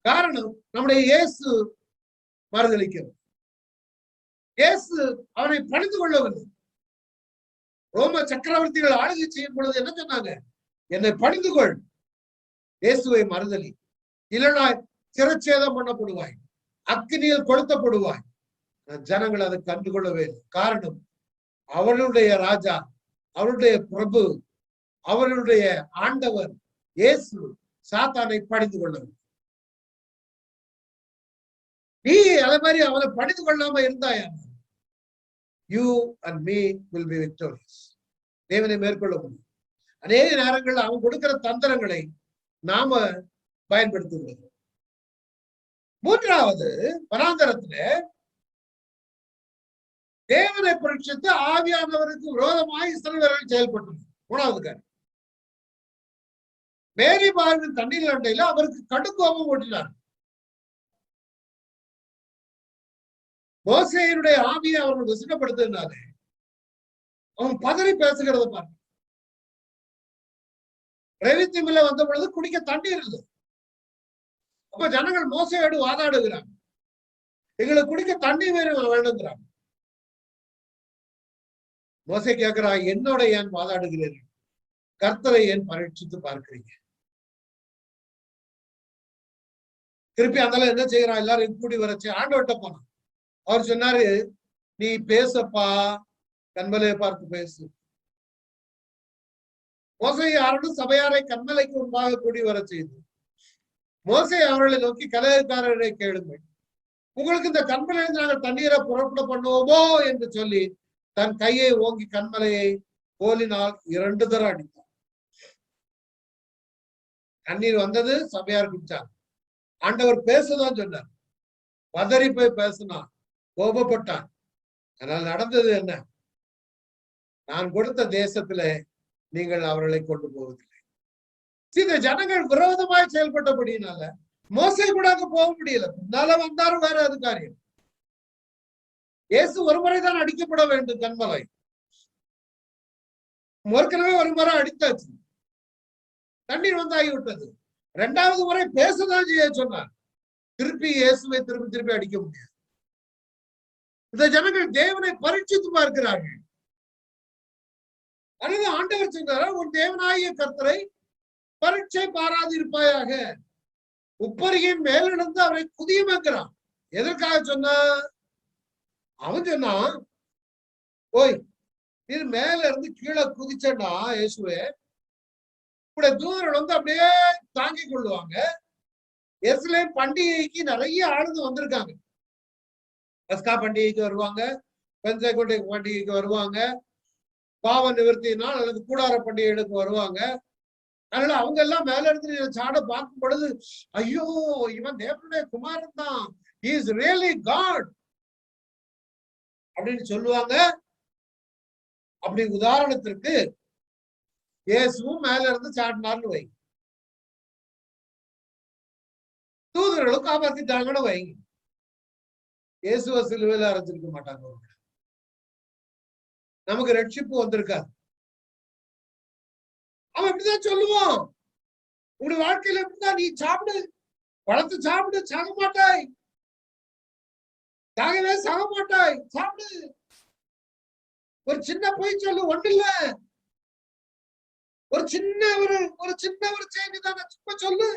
காரணம், நம்முடைய இயேசு மறுதளிக்கிறது. இயேசு அவனை பணிந்து கொள்ளவில்லை. ரோம சக்கரவர்த்திகள் ஆளுகை செய்யும் பொழுது என்ன சொன்னாங்க? என்னை பணிந்து கொள், இயேசுவை மறுதலி, இல்லைனா சிறச்சேதம் பண்ணப்படுவாய், அக்கினியில் கொளுத்தப்படுவாய். ஜனங்கள் அதை கண்டுகொள்ளவே இல்லை. காரணம், அவர்களுடைய ராஜா, அவருடைய பிரபு, அவர்களுடைய ஆண்டவர் இயேசு சாத்தானை பணிந்து கொள்ளவில்லை. நீ அதே மாதிரி அவனை பணிந்து கொள்ளாம இருந்தாயா, you and me will be victorious. தேவனை மேற்கொள்ள முடியும். அநேக நேரங்கள் அவன் கொடுக்கிற தந்திரங்களை நாம பயன்படுத்துகிறோம். மூன்றாவது, வனாந்தரத்துல தேவனை பரீட்சித்து ஆவியானவருக்கு விரோதமாய் இஸ்ரவேலர்கள் செயல்பட்டது. மூணாவது காரியம், மேரி பார்வின் தண்ணீர் அண்டையில அவருக்கு கடும் கோபம் ஓட்டினார். மோசேயினுடைய ஆவியை அவர்கள் விசுக்கப்படுத்தினாலே அவன் பதறி பேசுகிறத பாருங்க. ரெவித்திமில்ல வந்த பொழுது குடிக்க தண்ணீர் இல்லை. அப்ப ஜனங்கள் மோசையோடு வாதாடுகிறாங்க, எங்களுக்கு குடிக்க தண்ணி வேணுங்கிறாங்க. மோசை கேட்கிறா, என்னோட ஏன் வாதாடுகிறீர்கள்? கர்த்தரை ஏன் பரீட்சித்து பார்க்கிறீங்க? திருப்பி அந்த என்ன செய்யறான்? எல்லாரும் கூடி வரச்சு ஆண்டவர்கிட்ட போனான். அவர் சொன்னாரு, நீ பேசப்பா, கண்மலையை பார்த்து பேசு. மோசை யாரும் சபையாரை கண்மலைக்கு முன்பாக கூடி வர செய்து மோசை அவர்களை நோக்கி, கலையக்காரரை கேளுங்கள், உங்களுக்கு இந்த கண்மலையில் நாங்கள் தண்ணீரை புறப்பட பண்ணுவோமோ என்று சொல்லி தன் கையை ஓங்கி கண்மலையை கோலினால் 2 தரம் அடித்தார். தண்ணீர் வந்தது, சபையார் குடிச்சாங்க. ஆண்டவர் பேசதான் சொன்னார். பதறி போய் பேசினான், கோபப்பட்டான். அதனால் நடந்தது என்ன? நான் கொடுத்த தேசத்துல நீங்கள் அவர்களை கொண்டு போவதில்லை. இந்த ஜனங்கள் விரோதமாய் செயல்பட்டபடினால மோசை கூட அங்க போக முடியல. பின்னால வந்தாரும் வேற அது காரியம். இயேசு ஒரு முறைதான் அடிக்கப்பட வேண்டும் கண்மலை. ஏற்கனவே ஒரு முறை அடித்தாச்சு, தண்ணீர் வந்தாகிவிட்டது. 2வது முறை பேசதான் செய்ய சொன்னார். திருப்பி இயேசுவை திருப்பி அடிக்க முடியாது. இந்த ஜனங்கள் தேவனை பரீட்சித்து பார்க்கிறார்கள். அல்லது ஆண்டவர் சொன்னாரா, உன் தேவனாகிய கர்த்தரை பரீட்சை பாராதிருப்பாயாக, உப்பரியின் மேலிருந்து அவரை குதியமைக்கிறான். எதற்காக சொன்னா? அவன் சொன்னான், ஓய் நீ மேல இருந்து கீழே குதிச்சா இயேசுவே, இப்படி தூதர்கள் வந்து அப்படியே தாங்கி கொள்ளுவாங்க. எருசலேம் பண்டிகைக்கு நிறைய ஆளுங்க வந்திருக்காங்க. பஸ்கா பண்டிகைக்கு வருவாங்க, பெந்தேகோஸ்தே பண்டிகைக்கு வருவாங்க, பாவ நிவர்த்தி நாள் அல்லது கூடார பண்டிகைகளுக்கு வருவாங்க. அதனால அவங்க எல்லாம் மேல இருந்து சாட பார்க்கும் பொழுது, ஐயோ இவன் தேவனுடைய குமாரன் தான், he is really God அப்படின்னு சொல்லுவாங்க. அப்படி உதாரணத்திற்கு இயேசுவும் மேல இருந்து சாட்டினார்னு வை, தூதர்களும் காப்பாத்திட்டாங்கன்னு வைங்க. இயேசுவ சிலுவையில அரைஞ்சிருக்க மாட்டாங்க. நமக்கு ரட்சிப்பு வந்திருக்காது. அவன் இப்படிதான் சொல்லுவான், உங்களுடைய வாழ்க்கையில எப்படிதான், நீ சாப்பிடு, பழத்தை சாப்பிடு, சாக மாட்டாய், சாகவே சாக மாட்டாய், சாப்பிடு. ஒரு சின்ன பொய் சொல்லு, ஒண்ணு இல்ல, ஒரு சின்ன ஒரு செய்தி தானே, சும்மா சொல்லு.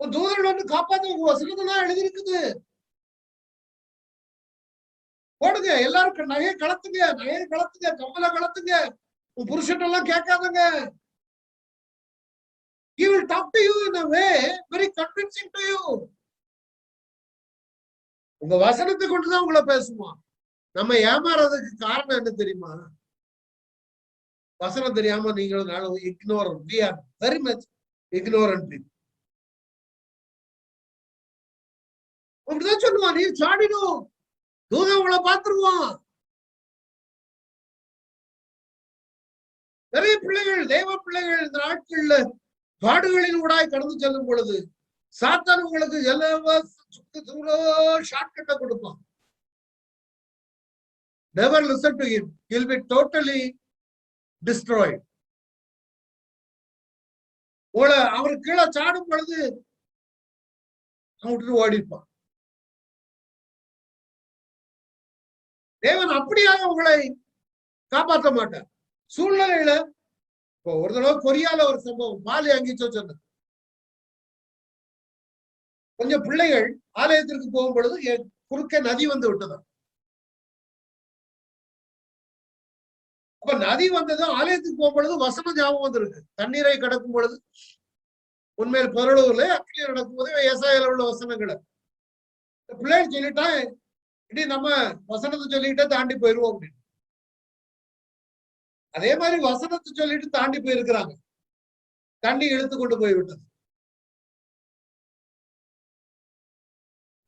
ஒரு தூதர்கள் வந்து காப்பாத்து, உங்க வசனத்தான் எழுதி இருக்குது. போடுங்க, எல்லாருக்கும் நகையை கலத்துங்க, கம்மலை கலத்துங்க. உன் புருஷன் எல்லாம் கேட்காதுங்க. He will talk to you in a way very convincing to you. உங்க வசனத்தை கொண்டுதான் உங்களை பேசுவான். நம்ம ஏமாறதுக்கு காரணம் என்ன தெரியுமா? வசனம் தெரியாம நீங்களும் ignore, we are very much ignorant people. அப்படிதான் சொல்லுவான், நீ சாடிடும், தூதன் உங்களை பார்த்துருவான். நிறைய பிள்ளைகள், தெய்வ பிள்ளைகள் இந்த நாட்கள்ல பாடுகளின் ஊடாய் கடந்து செல்லும் பொழுது சாத்தான் உங்களுக்கு ஷார்ட்கட்டை கொடுப்பான். Never listen to him. He'll be totally destroyed. அவர் கீழே சாடும் பொழுது விட்டு ஓடிப்பான். தேவன் அப்படியாக உங்களை காப்பாற்ற மாட்டார். சூழ்நிலையில இப்போ ஒரு தடவை கொரியால ஒரு சம்பவம், பாலி அங்கிச்சோ சொன்னது. கொஞ்சம் பிள்ளைகள் ஆலயத்திற்கு போகும் பொழுது குறுக்க நதி வந்து விட்டது. அப்ப நதி வந்ததும் ஆலயத்துக்கு போகும் பொழுது வசனம் ஞாபகம் வந்திருக்கு. தண்ணீரை கடக்கும் பொழுது உண்மையில் பொருளூர்ல அக்கினி நடக்கும் போது ஏசாயால உள்ள வசனங்களை பிள்ளைகள் சொல்லிட்டா, இனி நம்ம வசனத்தை சொல்லிக்கிட்டே தாண்டி போயிருவோம் அப்படின்னு. அதே மாதிரி வசனத்தை சொல்லிட்டு தாண்டி போயிருக்கிறாங்க. தண்ணி இழுத்து கொண்டு போய் விட்டது.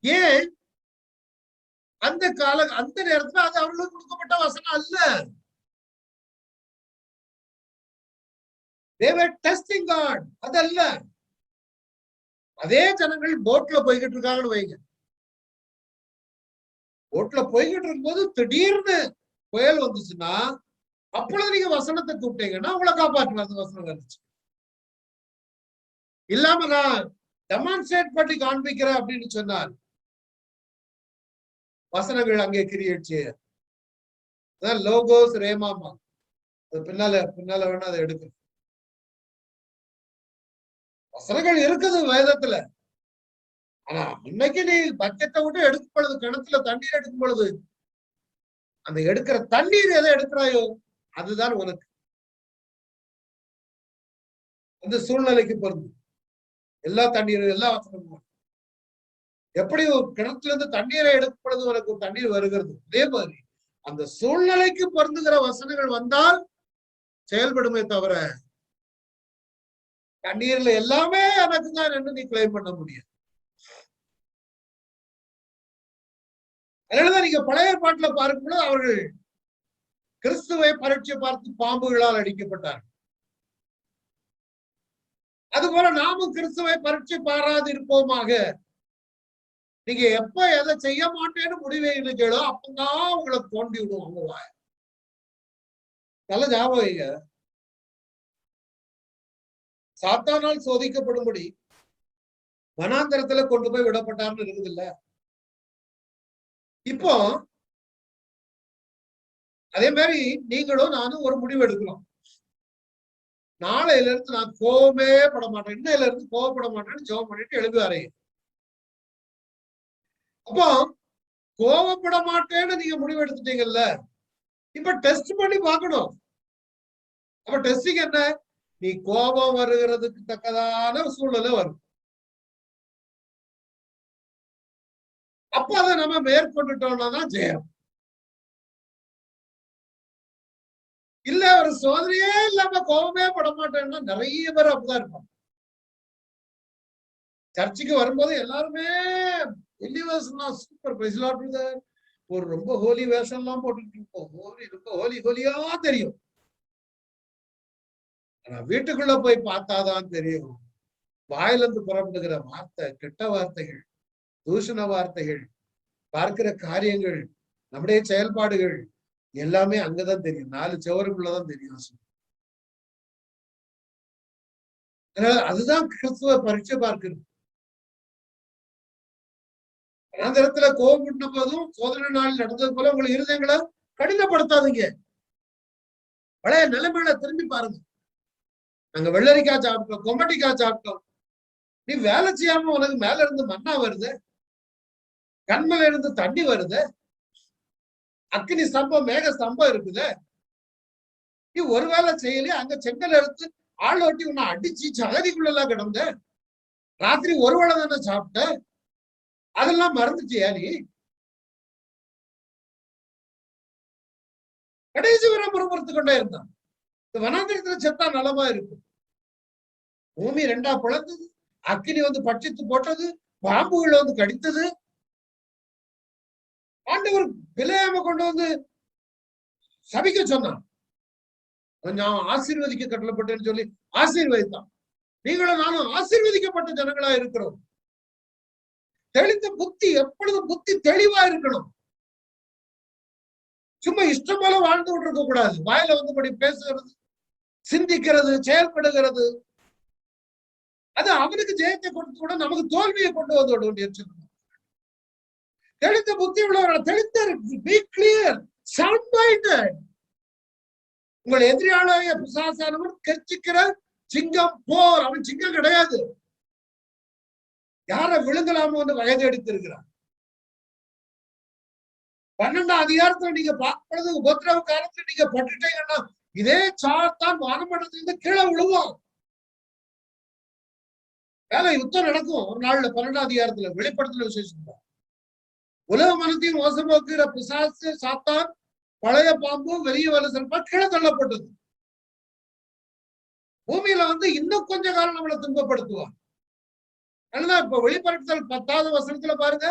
ஏன்? அந்த நேரத்துல அது அவர்களுக்கு கொடுக்கப்பட்ட வசனம் அல்ல. They were testing God. அதல்ல. அதே ஜனங்கள் போட்ல போய்கிட்டு இருக்காங்கன்னு வைங்க. போட்ல போய்கிட்டு இருக்கும்போது திடீர்னு புயல் வந்துச்சுன்னா, அப்பொழுது நீங்க வசனத்தை கூப்பிட்டீங்கன்னா உங்களை காப்பாற்றலாம். அந்த வசனம் வந்துச்சு. இல்லாம நான் டெமான்ஸ்ட்ரேட் பண்ணி காண்பிக்கிறேன் அப்படின்னு சொன்னார், வசனங்கள் அங்கே கிரியேட் செய்ய லோகோஸ் ரேமாமா. அது பின்னால வேணா அதை எடுக்கணும். வசனங்கள் இருக்குது வேதத்துல. ஆனா இன்னைக்கு நீ பக்கெட்டை விட்டு எடுக்கும் பொழுது, கிணத்துல தண்ணீர் எடுக்கும் பொழுது, அந்த எடுக்கிற தண்ணீர் எதை எடுக்கிறாயோ அதுதான் உனக்கு. அந்த சூழ்நிலைக்கு பொருந்து எல்லா தண்ணீரும், எல்லா வசனமும். எப்படி கிணத்துல இருந்து தண்ணீரை எடுக்கும் பொழுது உனக்கு தண்ணீர் வருகிறது, அதே மாதிரி அந்த சூழ்நிலைக்கு பொருந்துகிற வசனங்கள் வந்தால் செயல்படுமே தவிர தண்ணீர்ல எல்லாமே எனக்கு தான் என்று நீ கிளைம் பண்ண முடியாது. அதனாலதான் நீங்க பழைய பாட்டுல பார்க்கும்போது அவர்கள் கிறிஸ்துவை பரீட்சை பார்த்து பாம்புகளால் அடிக்கப்பட்டார்கள். அதுபோல நாமும் கிறிஸ்துவை பரீட்சை பாராது இருப்போமாக. நீங்க எப்ப எதை செய்ய மாட்டேன்னு முடிவு கேளோ அப்பதான் உங்களை தோண்டி விடுவாங்க வாய. நல்ல ஞாபகம், சாத்தானால் சோதிக்கப்படும்படி வனாந்தரத்துல கொண்டு போய் விடப்பட்டார்னு இருக்குது இல்ல. இப்போ அதே மாதிரி நீங்களும் நானும் ஒரு முடிவு எடுக்கலாம். நாளையில இருந்து நான் கோபமே பட மாட்டேன், இன்னையில இருந்து கோவப்பட மாட்டேன்னு ஜெபம் பண்ணிட்டு எழுதி வரையும். அப்போ கோவப்பட மாட்டேன்னு நீங்க முடிவு எடுத்துட்டீங்கல்ல, இப்ப டெஸ்ட் பண்ணி பார்க்கணும். அப்ப டெஸ்டிங் என்ன? நீ கோபம் வருகிறதுக்கு தக்கதான சூழ்நிலை வரும். அப்ப அதை நம்ம மேற்கொண்டுட்டோம்னா தான் ஜெயம். இல்ல ஒரு சோதனையே இல்லாம கோபமே பட மாட்டேன்னா நிறைய பேர் அப்படிதான் இருப்பாங்க. சர்ச்சுக்கு வரும்போது எல்லாருமே சூப்பர் ஒரு ரொம்ப ஹோலி வேஷம் எல்லாம் போட்டுட்டு இருப்போம். ரொம்ப ஹோலியா தெரியும். ஆனா வீட்டுக்குள்ள போய் பார்த்தாதான் தெரியும் வாயிலிருந்து புறப்படுகிற வார்த்தை, கெட்ட வார்த்தைகள் தூஷண வார்த்தைகள், பார்க்கிற காரியங்கள், நம்முடைய செயல்பாடுகள் எல்லாமே அங்கதான் தெரியும். 4 சுவருக்குள்ளதான் தெரியும். அதுதான் கிறிஸ்துவ பரீட்சை பார்க்கிறது. அனந்தரத்துல கோபம் விட்ட போதும் சோதனை நாள் நடந்தது போல உங்களை இருதயங்களை கடினப்படுத்தாதீங்க. பழைய நிலைமையில திரும்பி பாருங்க. நாங்க வெள்ளரிக்காய் சாப்பிட்டோம், கொம்பட்டிக்காய் சாப்பிட்டோம். நீ வேலை செய்யாம உனக்கு மேல இருந்து மண்ணா வருது, கண்மல இருந்து தண்ணி வருது, அக்னி ஸ்தம்பம் மேக ஸ்தம்பம் இருக்குது. நீ ஒரு வேலை செய்யலையே, அங்க செங்கல் எடுத்து ஆள் ஓட்டி உன்னை அடிச்சு சகதிக்குள்ள கிடந்த. ராத்திரி ஒரு வேளை தானே சாப்பிட்ட, அதெல்லாம் மறந்துட்டியா நீ? கடைசி வரை முறமுறுத்து கொண்டே இருந்தான். இந்த வனாந்திரத்துல செத்தா நலமா இருக்கும். பூமி 2ஆ பிளந்தது, அக்கினி வந்து பட்சித்து போட்டது, பாம்புகள் வந்து கடித்தது. ஆண்டவர் பிழையாம கொண்டு வந்து சபிக்க சொன்னான். நான் ஆசீர்வதிக்க கட்டளப்பட்டேன்னு சொல்லி ஆசீர்வதித்தான். நீங்களும் நானும் ஆசீர்வதிக்கப்பட்ட ஜனங்களா இருக்கிறோம். தெளிந்த புத்தி, எப்பொழுதும் புத்தி தெளிவா இருக்கணும். சும்மா இஷ்டம் போல வாழ்ந்து விட்டு இருக்க கூடாது. வாயில வந்தபடி பேசுகிறது, சிந்திக்கிறது, செயல்படுகிறது, அது அவனுக்கு ஜெயத்தை கொடுத்து கூட நமக்கு தோல்வியை கொண்டு வந்து விட. தெளிந்த புத்தி உள்ளவர்கள் உங்கள் எதிரியாளாய பிசாசானவன் கெர்ச்சிக்கிற சிங்கம் போர். அவன் சிங்கம் கிடையாது. யாரை விழுங்கலாமோ என்று வயது எடுத்திருக்கிறார். 12ஆம் அதிகாரத்துல நீங்க பார்ப்பது உபத்திரவ காலத்துல நீங்க பட்டுட்டீங்கன்னா இதே சாத்தான் வானமண்டலத்திலிருந்து கீழே விழுவோம். வேலை யுத்தம் நடக்கும் ஒரு நாள்ல. 12ஆம் அதிகாரத்துல வெளிப்படுத்தல விசேஷம். உலக மனத்தையும் மோசமாக்குற பிசாசு சாத்தான், பழைய பாம்பு, வெளியே வல செல்பா கீழே தள்ளப்பட்டது. பூமியில வந்து இன்னும் கொஞ்ச காலம் நம்மளை துன்பப்படுத்துவான். அதுதான் இப்ப வெளிப்படுத்தல் 10வது வசனத்துல பாருங்க.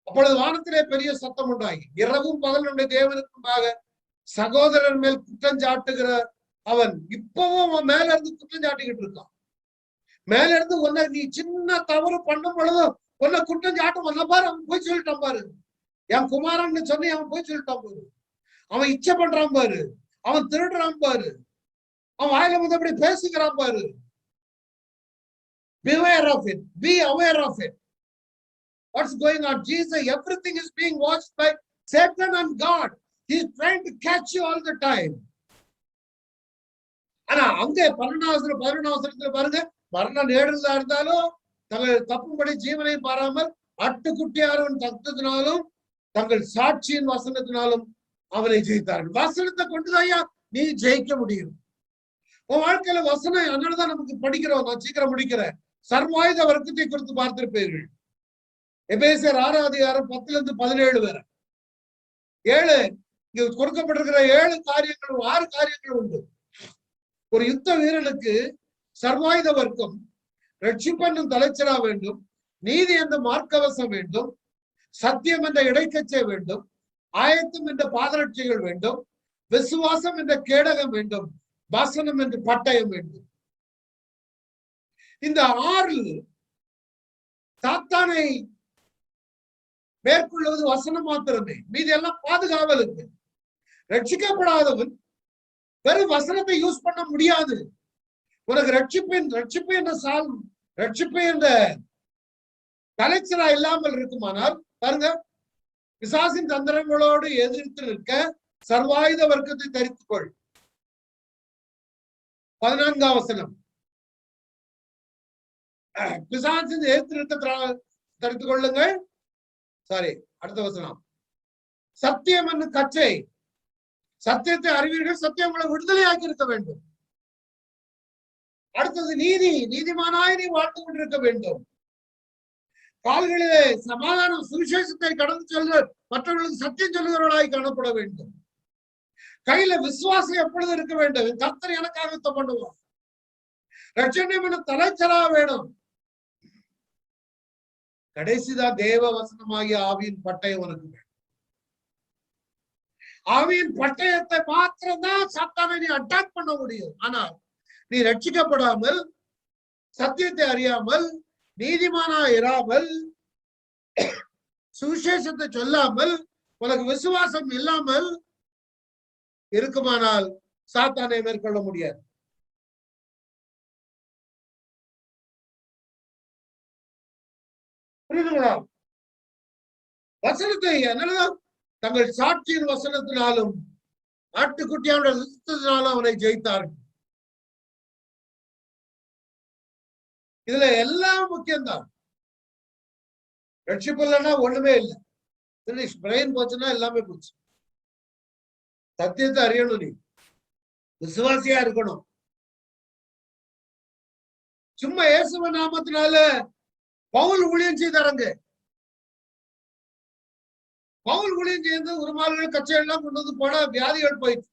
அப்பொழுது வானத்திலே பெரிய சத்தம் உண்டாகி, இரவும் பகல் நம்முடைய தேவனுக்குமாக சகோதரன் மேல் குற்றம் சாட்டுகிற அவன் இப்பவும் அவன் மேல இருந்து குற்றம் சாட்டிக்கிட்டு இருக்கான். மேல இருந்து உன்னை நீ சின்ன தவறு பண்ணும் பொழுதும் உன்னை குற்றம் சாட்டும். ஒன்ன பாரு, அவன் போய் சொல்லிட்டான் பாரு. என் குமாரன்னு சொன்னி அவன் போய் சொல்லிட்டான் பாரு. அவன் இச்சை பண்றான் பாரு, அவன் திருடுறான் பாரு, அவன் வாயில வந்து அப்படி பேசுகிறான் பாரு. Beware of it. Be aware of it. What's going on? Jesus, everything is being watched by Satan and God. He's trying to catch you all the time. ஆனா அங்க 11வது பாருங்க, மரணம் நேடுதா இருந்தாலும் தங்கள் தப்பும்படி ஜீவனை பாராமல் அட்டுக்குட்டியாரவன் தத்துவத்தினாலும் தங்கள் சாட்சியின் வசனத்தினாலும் அவனை ஜெயித்தார்கள். வசனத்தை கொண்டுதாயா நீ ஜெயிக்க முடியும். உன் வாழ்க்கையில வசனம், அதனாலதான் நமக்கு படிக்கிறோம். நான் சீக்கிரம் முடிக்கிறேன். சர்வாயுத வர்க்கத்தை குறித்து பார்த்திருப்பீர்கள். எபேசியர் 6ஆம் அதிகாரம் 10-17 வரை 7 இங்க கொடுக்கப்பட்டிருக்கிற 7 காரியங்களும் 6 காரியங்களும் உண்டு. ஒரு யுத்த வீரனுக்கு சர்வாயுத வர்க்கம், ரட்சிப்பு என்னும் தலைச்சரா வேண்டும், நீதி என்ற மார்க்கவசம் வேண்டும், சத்தியம் என்ற இடைக்கச்சை வேண்டும், ஆயத்தம் என்ற பாதரட்சைகள் வேண்டும், விசுவாசம் என்ற கேடகம் வேண்டும், வசனம் என்று பட்டயம் வேண்டும். இந்த 6 சாத்தானை மேற்கொள்வது வசனம் மாத்திரமே. மீது எல்லாம் பாதுகாவலுக்கு. ரட்சிக்கப்படாதவன் வெறும் வசனத்தை யூஸ் பண்ண முடியாது. உனக்கு ரட்சிப்பு என்ற கலைச்சரா இல்லாமல் இருக்குமானால் பாருங்க, பிசாசின் தந்திரங்களோடு எதிர்த்து நிற்க சர்வாயுத வர்க்கத்தை தரித்துக்கொள். 14ஆம் வசனம். பிசாசின் எதிர்த்து நிற்க தரித்துக் கொள்ளுங்கள். சாரி, அடுத்த வசனம். சத்தியம் என்னும் கச்சை, சத்தியத்தை அறிவீர்கள், சத்தியம் உங்களை விடுதலையாக்கி இருக்க வேண்டும். அடுத்தது நீதி, நீதிமானாய் நீ வாழ்ந்து கொண்டிருக்க வேண்டும். கால்களிலே சமாதானம், சுவிசேஷத்தை கடந்து செல்ல மற்றவர்களுக்கு சத்தியம் சொல்லுகிறவர்களாய் காணப்பட வேண்டும். கையில விசுவாசம் எப்பொழுது இருக்க வேண்டும். கர்த்தர் எனக்காக யுத்தம் பண்ணுவார். ரட்சணியம் தலைச்சலா வேணும். கடைசிதான் தேவ வசனமாகிய ஆவியின் பட்டயம் உனக்கு வேணும். ஆவியின் பட்டயத்தை மாத்திரம்தான் சாத்தானை நீ அட்டாக் பண்ண முடியும். ஆனால் நீ ரட்சிக்கப்படாமல், சத்தியத்தை அறியாமல், நீதிமானா இராமல் சுவிசேஷத்தை சொல்லாமல் உனக்கு விசுவாசம் இல்லாமல் இருக்குமானால் சாத்தானை மேற்கொள்ள முடியாது. புரியுதுங்களா? வசனத்தை என்னதான் தங்கள் சாட்சியின் வசனத்தினாலும் ஆட்டுக்குட்டியோட நிறுத்தத்தினாலும் அவனை ஜெயித்தார்கள். இதுல எல்லாம் முக்கியம்தான். ரட்சிப்பு இல்லைன்னா ஒண்ணுமே இல்லை. பிரெயின் போச்சுன்னா எல்லாமே போச்சு. சத்தியத்தை அறியணும், நீ விசுவாசியா இருக்கணும். சும்மா இயேசுவ நாமத்தினால பவுல் ஊழியம் செய்தாருங்க. பவுல் ஊழியம் செய்து உருமால்கள் கச்சையெல்லாம் கொண்டு வந்து போனா வியாதிகள் போயிடுச்சு.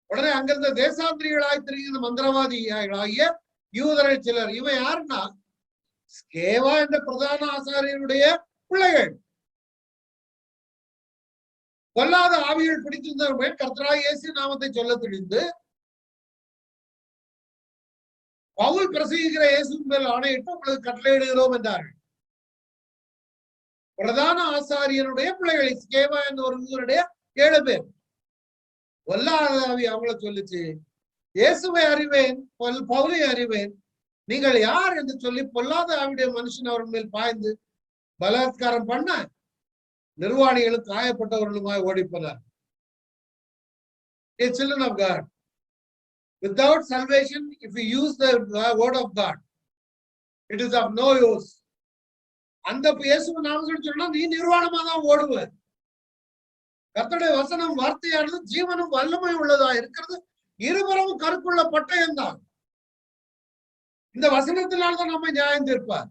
உடனே அங்கிருந்த தேசாந்திரிகளாய் தெரிகிற மந்திரவாதிகளாகிய யூதரை சிலர், இவன் யாருன்னா ஸ்கேவா என்ற பிரதான ஆசாரியனுடைய பிள்ளைகள், கொல்லாத ஆவிகள் பிடித்திருந்தவர்கள் கர்த்தராகிய இயேசு நாமத்தை சொல்ல துணிந்து பவுல் பிரசங்கிக்கிற இயேசுவின் மேல் ஆணையிட்டு உங்களுக்கு கட்டளையிடுகிறோம் என்றார்கள். பிரதான ஆசாரியனுடைய பிள்ளைகளை, ஸ்கேவா என்ற ஒருவருடைய 7 பேர். கொல்லாத ஆவி அவங்கள சொல்லிச்சு, இயேசுவை அறிவேன், பவுலை அறிவேன், நீங்கள் யார் என்று சொல்லி பொல்லாத ஆவியுடைய மனுஷன் அவர்கள் மேல் பாய்ந்து பலாத்காரம் பண்ண நிர்வாணிகளும் காயப்பட்டவர்களுமாய் ஓடிப்போனார். Children of God, without salvation, if you use the word of God, it is of no use. அந்த இயேசுவின் நாமத்தில் சொன்னா நீ நிர்வாணமா தான் ஓடுவ. கர்த்தருடைய வசனம் வார்த்தையானது ஜீவனும் வல்லமை உள்ளதா இருக்கிறது, இருபுறமும் கருக்குள்ள பட்டயம் தான். இந்த வசனத்தினால்தான் நம்ம நியாயம் தீர்ப்பார்.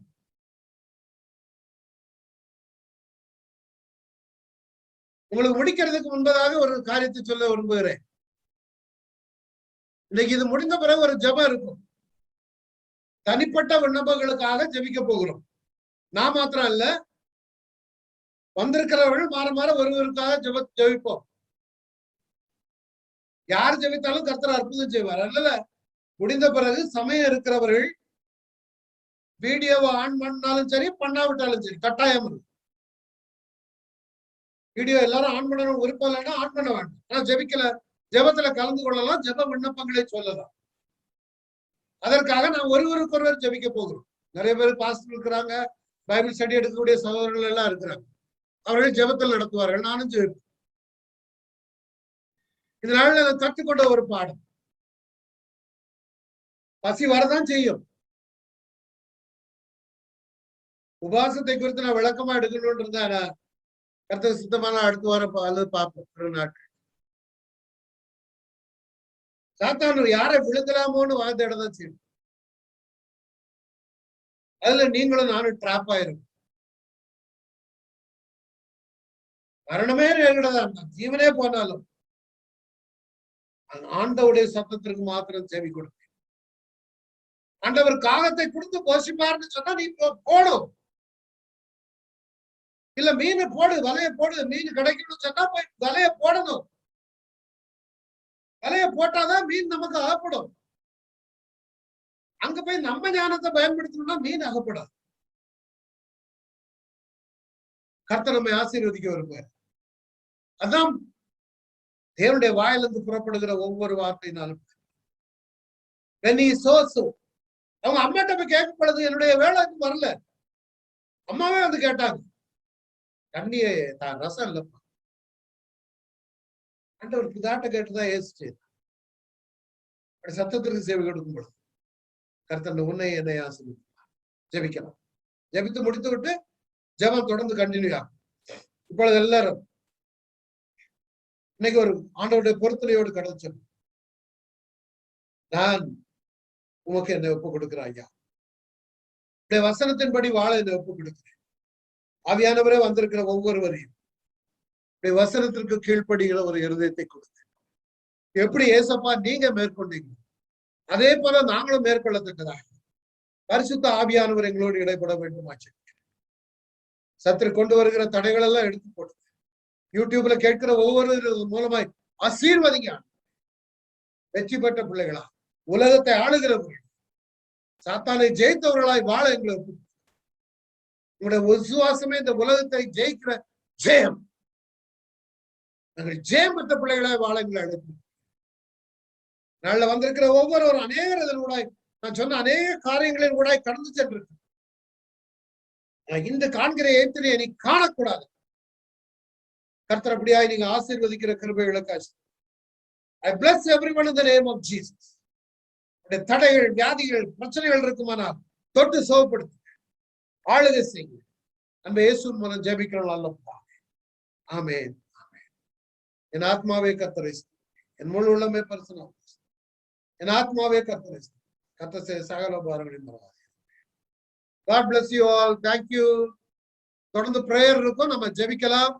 உங்களுக்கு முடிக்கிறதுக்கு முன்பதாக ஒரு காரியத்தை சொல்ல விரும்புகிறேன். இன்னைக்கு இது முடிந்த பிறகு ஒரு ஜெபம் இருக்கும். தனிப்பட்ட விண்ணப்பங்களுக்காக ஜெபிக்க போகிறோம். நான் மாத்திரம் இல்ல, வந்திருக்கிறவர்கள் மாற மாற ஒருவருக்காக ஜெபிப்போம். யார் ஜெபித்தாலும் கர்த்தர் அற்புதம் செய்வார். அதனால முடிந்த பிறகு சமயம் இருக்கிறவர்கள் வீடியோவை ஆன் பண்ணாலும் சரி, பண்ணாவிட்டாலும் சரி, கட்டாயம் இருக்கு. வீடியோ எல்லாரும் ஆன் பண்ணணும் விருப்பம் இல்லைன்னா ஆன் பண்ண வேண்டாம். ஆனா ஜெபிக்கல, ஜெபத்துல கலந்து கொள்ளலாம், ஜெப விண்ணப்பங்களை சொல்லலாம். அதற்காக நான் ஒருவருக்கொருவர் ஜெபிக்க போகிறோம். நிறைய பேர் பாஸ்டர் இருக்கிறாங்க, பைபிள் ஸ்டடி எடுக்கக்கூடிய சகோதரர்கள் எல்லாம் இருக்கிறாங்க. அவர்கள் ஜெபத்தில் நடத்துவார்கள், நானும் ஜெபிப்பேன். இதனால அதை கற்றுக்கொண்ட ஒரு பாடம். பசி வரதான் செய்யும். உபவாசத்தை குறித்து நான் விளக்கமா எடுக்கணும்னு இருந்தா கர்த்தர் சித்தமான அடுத்து வர அல்லது பார்ப்போம். நாட்கள் சாத்தான் யாரை விழுங்கலாமோன்னு வாழ்ந்துடதான் செய்யும். அதுல நீங்களும் நானும் டிராப் ஆயிரும். மரணமே நேரிடதா இருந்தாலும், ஜீவனே போனாலும் ஆண்டவுடைய சத்தத்திற்கு மாத்திரம் செவி கொடுப்பேன். ஆண்டவர் காகத்தை கொடுத்து போஷிப்பாருன்னு சொன்னா நீ போடும். இல்ல மீன் போடு, வலைய போடு, மீன் கிடைக்கணும்னு சொன்னா போய் வலைய போடணும். வலைய போட்டாதான் மீன் நமக்கு அகப்படும். அங்க போய் நம்ம ஞானத்தை பயன்படுத்தணும்னா மீன் அகப்படாது. கர்த்தர் நம்மை ஆசீர்வதிக்க விரும்புகிறார். அதான் தேவனுடைய வாயிலிருந்து புறப்படுகிற ஒவ்வொரு வார்த்தையினாலும் அவங்க அம்மாட்ட போய் கேட்கப்படுது, என்னுடைய வேலை வரல. அம்மாவே வந்து கேட்டாங்க, தண்ணியே ரசம் இல்லப்பா. ஆண்டவர் பிதாட்ட கேட்டுதான் ஏசிச்சு சத்தத்திற்கு சேவை கொடுக்கும் பொழுது கர்த்தர் உன்னை என்னை ஆசீர்வதிப்பார். ஜெபிக்கலாம். ஜெபித்து முடித்து விட்டு ஜெபம் தொடர்ந்து கண்டினியூ ஆகும். இப்பொழுது எல்லாரும் இன்னைக்கு ஒரு ஆண்டவருடைய பொறுத்தலையோடு கடந்து சொல்லும், நான் உமக்கு என்னை ஒப்பு கொடுக்கிறேன் ஐயா, உடைய வசனத்தின்படி வாழ என்னை ஒப்பு கொடுக்கிறேன். ஆவியானவரே வந்திருக்கிற ஒவ்வொருவரையும் உடைய வசனத்திற்கு கீழ்ப்படுகிற ஒரு இருதயத்தை கொடுங்க. எப்படி ஏசப்பா நீங்க மேற்கொண்டீங்க அதே போல நாங்களும் மேற்கொள்ளத்தக்கதாக பரிசுத்த ஆவியானவர் எங்களோடு இடைப்பட வேண்டுமாச்சு. சத்துரு கொண்டு வருகிற தடைகள் எல்லாம் எடுத்து போடுங்க. யூடியூப்ல கேட்கிற ஒவ்வொரு மூலமாய் ஆசீர்வதிங்க. வெற்றி பெற்ற பிள்ளைகளா, உலகத்தை ஆளுகிறவர்கள், சாத்தானை ஜெயித்தவர்களாய் வாழ எங்களை உங்களுடைய விசுவாசமே இந்த உலகத்தை ஜெயிக்கிற ஜெயம். நாங்கள் ஜெயம் பெற்ற பிள்ளைகளாய் வாழ எங்களை அழைப்பு. நாள்ல வந்திருக்கிற ஒவ்வொருவரும் அநேகர் இதன் கூட நான் சொன்ன அநேக காரியங்களின் கூட கடந்து சென்றிருக்கு. இந்த காண்கிற ஏத்தினை நீ காணக்கூடாது. கர்த்தர் அப்படியாய் நீங்க ஆசீர்வதிக்கிற கிருபைகளுக்காக I bless everyone in the name of Jesus. தடைகள், வியாதிகள், பிரச்சனைகள் இருக்குமானால் தொட்டு சுகப்படுத்து, ஆளுகை செய்யுங்க. நம்ம இயேசு மூலம் ஜெபிக்கிறோம் அல்லப்பா. ஆமென். என் ஆத்மாவே கர்த்தரை, என் முழு உள்ளமே பரிசுத்தம், என் ஆத்மாவே கர்த்தரை, கர்த்தர் செய்த சகல உபகாரங்களையும் மறவாதே. God bless you all. Thank you. தொடர்ந்து பிரேயர் இருக்கும், நம்ம ஜெபிக்கலாம்.